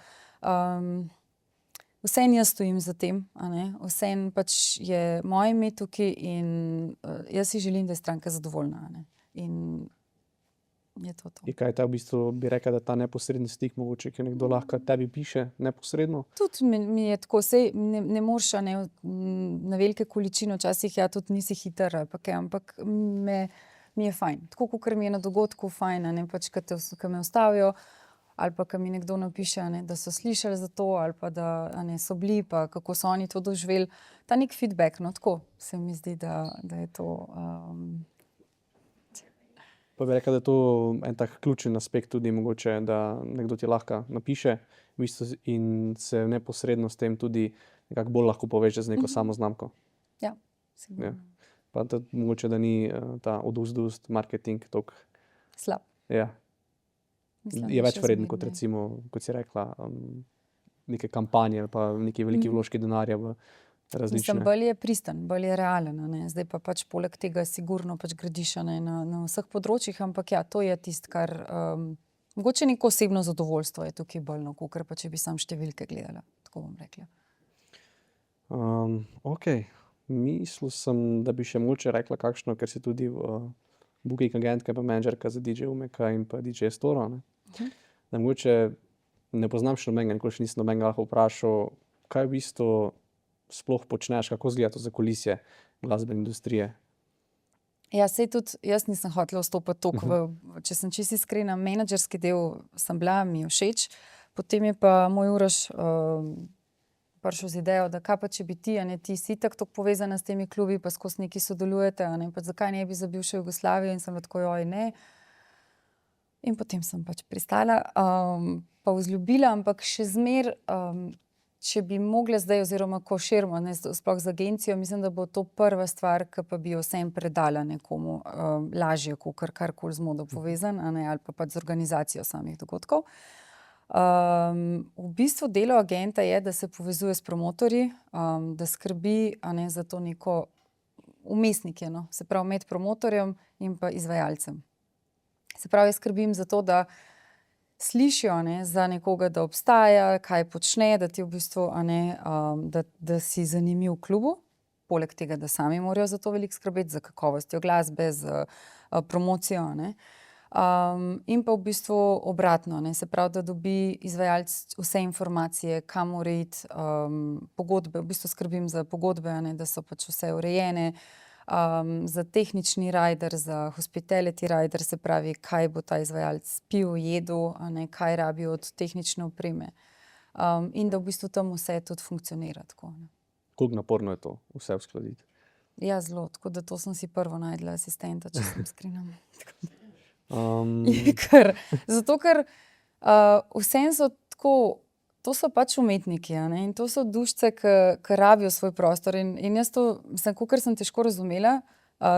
Speaker 3: vseeno jaz stojim za tem, a ne, vseeno pač je moje ime tukaj in jaz si želim, da je stranka zadovoljna, a ne, in je to.
Speaker 2: In kaj ta v bistvu bi rekla, da ta neposredni stik mogoče, ki nekdo lahko tebi piše neposredno?
Speaker 3: Tudi mi je tako, sej ne moreš, a ne, na velike količine, včasih ja, tudi nisi hiter ali pa kaj, ampak mi je fajn. Tako, kakor mi je na dogodku fajn, a ne, pač, ko me ustavijo, ali pa, ko mi nekdo napiše, a ne, da so slišali za to, ali pa da, a ne, so bili, pa kako so oni to doživeli. Ta nek feedback, no, tako se mi zdi, da je to.
Speaker 2: Pa bi rekla, da je to en tak ključen aspekt tudi mogoče, da nekdo ti lahko napiše v bistvu in se neposredno s tem tudi nekako bolj lahko poveže z neko samo znamko.
Speaker 3: Ja, sigurno.
Speaker 2: Ja. Pa da mogoče, da ni ta od ust do ust marketing toliko
Speaker 3: slab.
Speaker 2: Ja.
Speaker 3: Mislim,
Speaker 2: Je več
Speaker 3: še
Speaker 2: vreden,
Speaker 3: zmeraj,
Speaker 2: kot
Speaker 3: ne.
Speaker 2: recimo, kot si rekla, neke kampanje ali pa neki veliki vložki denarja v različne.
Speaker 3: Mislim, bolj je pristan, bolj je realen, a ne. Zdaj pa pač poleg tega sigurno pač gradiš, a ne, na vseh področjih, ampak ja, to je tisto, kar mogoče neko osebno zadovoljstvo je tukaj bolj, no, kakor pa če bi samo številke gledala, tako bom rekla.
Speaker 2: Okej. Mislil sem, da bi še mogoče rekla kakšno, ker si tudi booking agentka pa menedžerka za DJ Umeka in pa DJ Storo, ne. Da mogoče ne poznam še nobenega, nikoli še nisem nobenega lahko vprašal, kaj v bistvu sploh počneš, kako izgleda to zakulisje glasbene industrije?
Speaker 3: Ja, sej tudi jaz nisem hotela vstopati toliko če sem čisto iskrena, menedžerski del sem bila, mi je všeč, potem je pa moj Uroš prišel z idejo, da kaj pa če bi ti, a ne, ti si itak toliko povezana s temi klubi, pa skozi nekaj sodelujete, a ne, pa zakaj ne bi za bivšo Jugoslavijo, in sem bila tako, joj, ne. In potem sem pač pristala, pa vzljubila, ampak še zmeraj, če bi mogla zdaj oziroma ko širimo, ne, sploh z agencijo, mislim, da bo to prva stvar, ki pa bi jo vseeno predala nekomu lažje, kakor karkoli z modo povezan, a ne, ali pa pač z organizacijo samih dogodkov. V bistvu delo agenta je, da se povezuje s promotorji, da skrbi, a ne, za to neko vmesnike, no, se pravi med promotorjem in pa izvajalcem. Se pravi, jaz skrbim za to, da slišijo, ne, za nekoga, da obstaja, kaj počne, da ti v bistvu, da si zanimiv v klubu. Poleg tega, da sami morajo za to veliko skrbeti, za kakovostjo glasbe, z promocijo, ne. In pa v bistvu obratno, ne, se pravi, da dobi izvajalec vse informacije, kam mora iti, pogodbe, v bistvu skrbim za pogodbe, ne, da so pač vse urejene, za tehnični rider, za hospitality rider, se pravi, kaj bo ta izvajalec pil, jedel, ne, kaj rabi od tehnične opreme. In da v bistvu tam vse tudi funkcionira tako, ne.
Speaker 2: Koliko naporno je to vse uskladiti?
Speaker 3: Ja, zelo, tako da to sem si prvo najdla asistenta, če sem iskrena. Zato, ker vseeno so tako, to so pač umetniki, in to so dušice, ki rabijo svoj prostor. In jaz to, kakor sem težko razumela,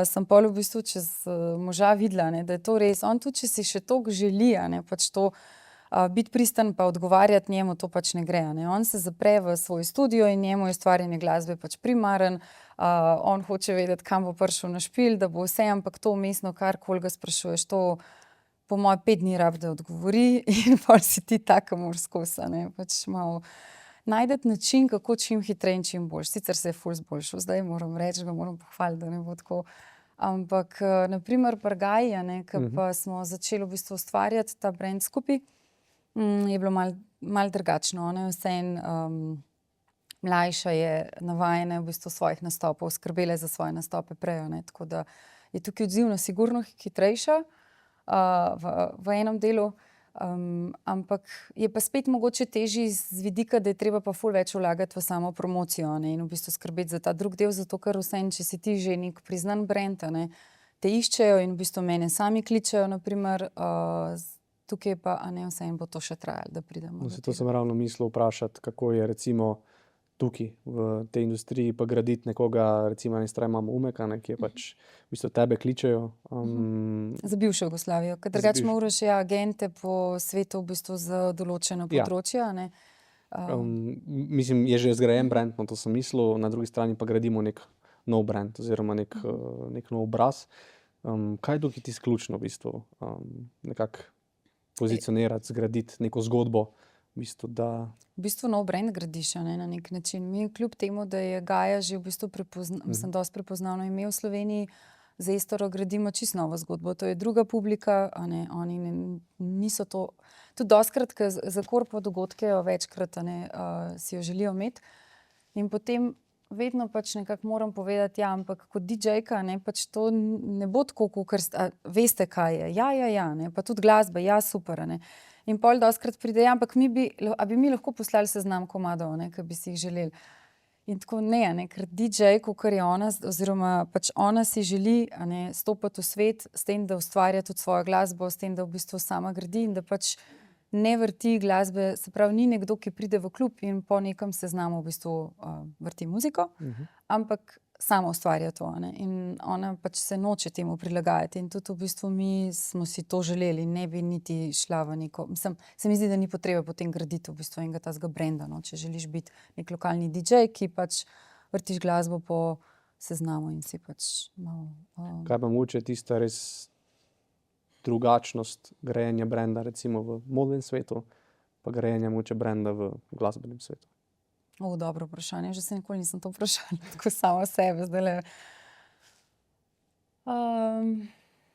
Speaker 3: sem pol v bistvu čez moža videla, ne, da je to res. On tudi, če si še toliko želi, pač to biti pristen pa odgovarjati njemu, to pač ne gre, ne. On se zapre v svoj studio in njemu je ustvarjanje glasbe pač primaren. On hoče vedeti, kam bo prišel na špil, da bo vse, ampak to vmesno, karkoli ga sprašuješ, to po moje 5 dni rabi, da odgovori, in pol si ti taka moraš skozi, ne. Pač malo najdeti način, kako čim hitreje in čim boljše. Sicer se je ful izboljšal, zdaj moram reči, ga moram pohvaliti, da ne bo tako. Ampak na primer pri Gaji, ke pa smo začeli v bistvu ustvarjati ta brand skupaj, je bilo malo drugačno. Ona je vseeno mlajša, je navajena v bistvu svojih nastopov, skrbela za svoje nastope prej, ne. Tako da je tukaj odzivnost sigurno hitrejša v enem delu, ampak je pa spet mogoče težji z vidika, da je treba pa ful več vlagati v samo promocijo, ne, in v bistvu skrbeti za ta drug del, zato ker vseeno, če si ti že nek priznan brand, te iščejo in v bistvu mene sami kličejo, na primer, tukaj pa, vseeno bo to še trajalo, da pridemo.
Speaker 2: Zato sem ravno mislil vprašati, kako je recimo tukaj v tej industriji pa graditi nekoga, recimo na eni strani imamo Umeka, ki je pač v bistvu tebe kličejo.
Speaker 3: Za bivšo Jugoslavijo, ker drugače moraš agente po svetu v bistvu za določeno področje, ne.
Speaker 2: Mislim, je že zgrajen brand, no, to sem mislil, na drugi strani pa gradimo nek nov brand oziroma nek nov obraz. Kaj je tukaj tisto ključno v bistvu? Nekako pozicionirati, zgraditi neko zgodbo, v bistvu, da...
Speaker 3: V bistvu nov brand gradiš, na nek način. Mi kljub temu, da je Gaja že v bistvu dosti prepoznavno ime v Sloveniji, z Estoro gradimo čisto novo zgodbo. To je druga publika, oni niso to... Tudi dostikrat, ker za korpo dogodke večkrat, si jo želijo imeti. In potem vedno pač nekako moram povedati, ampak kot DJ-ka, pač to ne bo tako, kakor veste, kaj je. Ja, pa tudi glasba, ja, super, In pol dostikrat pride, ampak a bi mi lahko poslali seznam komadov, ki bi si jih želeli. In tako ker DJ, kakor je ona, oziroma pač ona si želi, stopiti v svet s tem, da ustvarja tudi svojo glasbo, s tem, da v bistvu sama gradi in da pač ne vrti glasbe, se pravi, ni nekdo, ki pride v klub in po nekem seznamu v bistvu vrti muziko, ampak sama ustvarja to, in ona pač se noče temu prilagajati in tudi v bistvu mi smo si to želeli, ne bi niti šla v neko, se mi zdi, da ni potrebe potem graditi v bistvu enega tazga brenda, če želiš biti nek lokalni DJ, ki pač vrtiš glasbo po seznamu in si pač malo...
Speaker 2: Kaj pa mogoče tista res drugačnost grajenja brenda recimo v modnem svetu, pa grajenja mogoče brenda v glasbenem svetu?
Speaker 3: Dobro vprašanje, že se nikoli nisem to vprašala, tako sama sebe zdajle.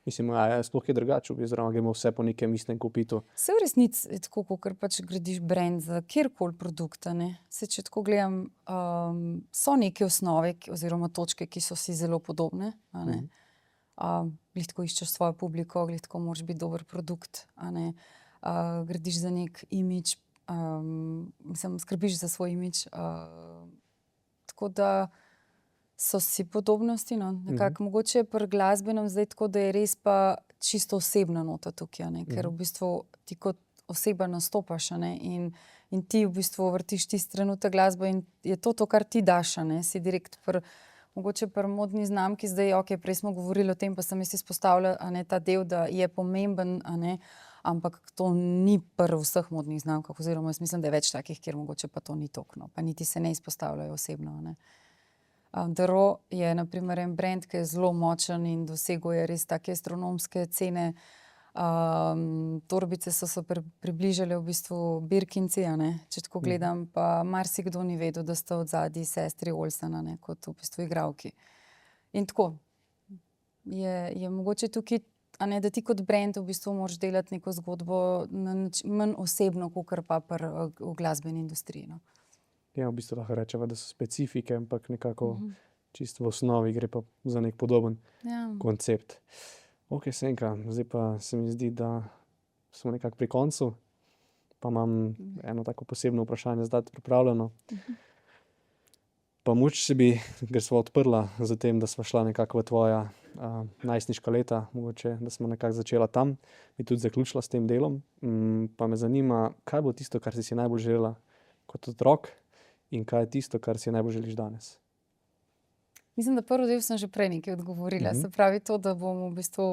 Speaker 2: Mislim, sploh je drugače, oziroma gremo vse po nekem istem kopitu.
Speaker 3: Se v resnici je tako, kakor pač gradiš brand za kjerkoli produkt, Se če tako gledam, so neke osnove oziroma točke, ki so si zelo podobne, glih tako iščeš svojo publiko, glih tako moraš biti dober produkt, gradiš za nek imidž, skrbiš za svoj imidž, tako da so si podobnosti, nekako mogoče je pri glasbenem zdaj tako, da je res pa čisto osebna nota tukaj, ker v bistvu ti kot oseba nastopaš, in ti v bistvu vrtiš tisti trenutek glasbo in je to, kar ti daš, si direkt mogoče pri modni znamki zdaj, prej smo govorili o tem, pa sem jaz izpostavila, ta del, da je pomemben, ampak to ni pri vseh modnih znamkah, oziroma jaz mislim, da je več takih, kjer mogoče pa to ni toliko, pa niti se ne izpostavljajo osebno, Dero je na primer en brand, ki je zelo močen in dosegel je res take astronomske cene, Torbice so se približale v bistvu Birkinci, a ne, če tako gledam, pa marsikdo ni vedel, da sta odzadaj sestri Olsen, a ne, kot v bistvu igralki. In tako, je mogoče tukaj, a ne, da ti kot brand v bistvu moraš delati neko zgodbo manj osebno, kakor pa v glasbeni industriji, no.
Speaker 2: Ja, v bistvu lahko rečeva, da so specifike, ampak nekako čisto v osnovi gre pa za nek podoben koncept. Ok, Senka, zdaj pa se mi zdi, da smo nekako pri koncu, pa imam eno tako posebno vprašanje zdaj pripravljeno. Pa mogoče se bi, ker sva odprla za tem, da sva šla nekako v tvoja najstniška leta, mogoče, da smo nekako začela tam in tudi zaključila s tem delom. Pa me zanima, kaj bo tisto, kar si najbolj želela kot otrok in kaj je tisto, kar si najbolj želiš danes?
Speaker 3: Mislim, da prvi del sem že prej nekaj odgovorila. Se pravi to, da bom v bistvu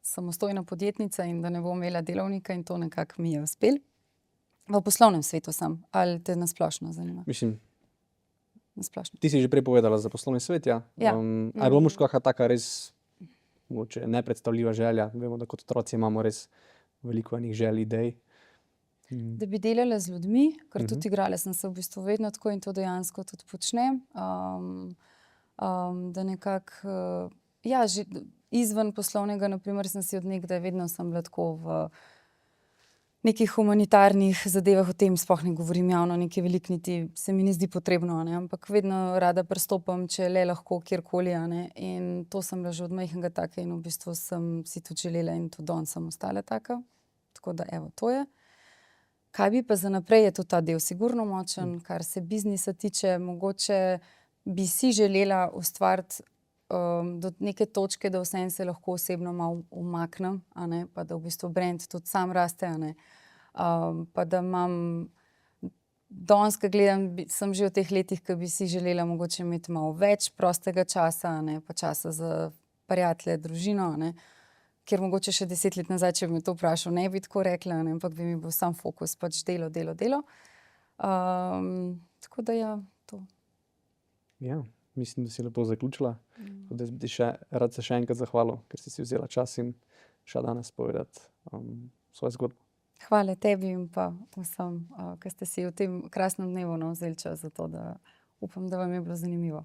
Speaker 3: samostojna podjetnica in da ne bom imela delavnika in to nekako mi je uspelo. V poslovnem svetu sem. Ali te na splošno zanima?
Speaker 2: Mislim,
Speaker 3: Na splošno.
Speaker 2: ti si že prej povedala za poslovni svet, ja.
Speaker 3: Ja.
Speaker 2: A je bilo mogoče kakšna taka res mogoče nepredstavljiva želja? Vemo, da kot otroci imamo res veliko enih želj, idej.
Speaker 3: Da bi delala z ljudmi, ker tudi igrala sem se v bistvu vedno tako in to dejansko tudi počnem. Da nekako, ja, že izven poslovnega, na primer, sem si od nekdaj vedno sem bila tako v nekih humanitarnih zadevah, o tem sploh ne govorim javno, nekaj veliko niti se mi ne zdi potrebno, ne, ampak vedno rada pristopam, če le lahko, kjerkoli, a ne, in to sem bila že od majhnega taka in v bistvu sem si tudi želela in tudi danes sem ostala taka. Tako da, evo, to je. Kaj bi pa za naprej, je tudi ta del sigurno močen, kar se biznisa tiče, mogoče bi si želela ustvariti do neke točke, da vseeno se lahko osebno malo umaknem, a ne, pa da v bistvu brand tudi sam raste, a ne. Pa da imam, danes, ko gledam, sem že v teh letih, ko bi si želela mogoče imeti malo več prostega časa, a ne, pa časa za prijatelje, družino, a ne. Ker mogoče še 10 let nazaj, če bi me to vprašal, ne bi tako rekla, ne, ampak bi mi bil sam fokus, pač delo. Tako da ja, to.
Speaker 2: Ja, mislim, da si lepo zaključila. Da bi ti rad se še enkrat zahvalil, ker si vzela čas in šla danes povedati svojo zgodbo.
Speaker 3: Hvala tebi in pa vsem, ki ste si v tem krasnem dnevu vzeli čas za to, da upam, da vam je bilo zanimivo.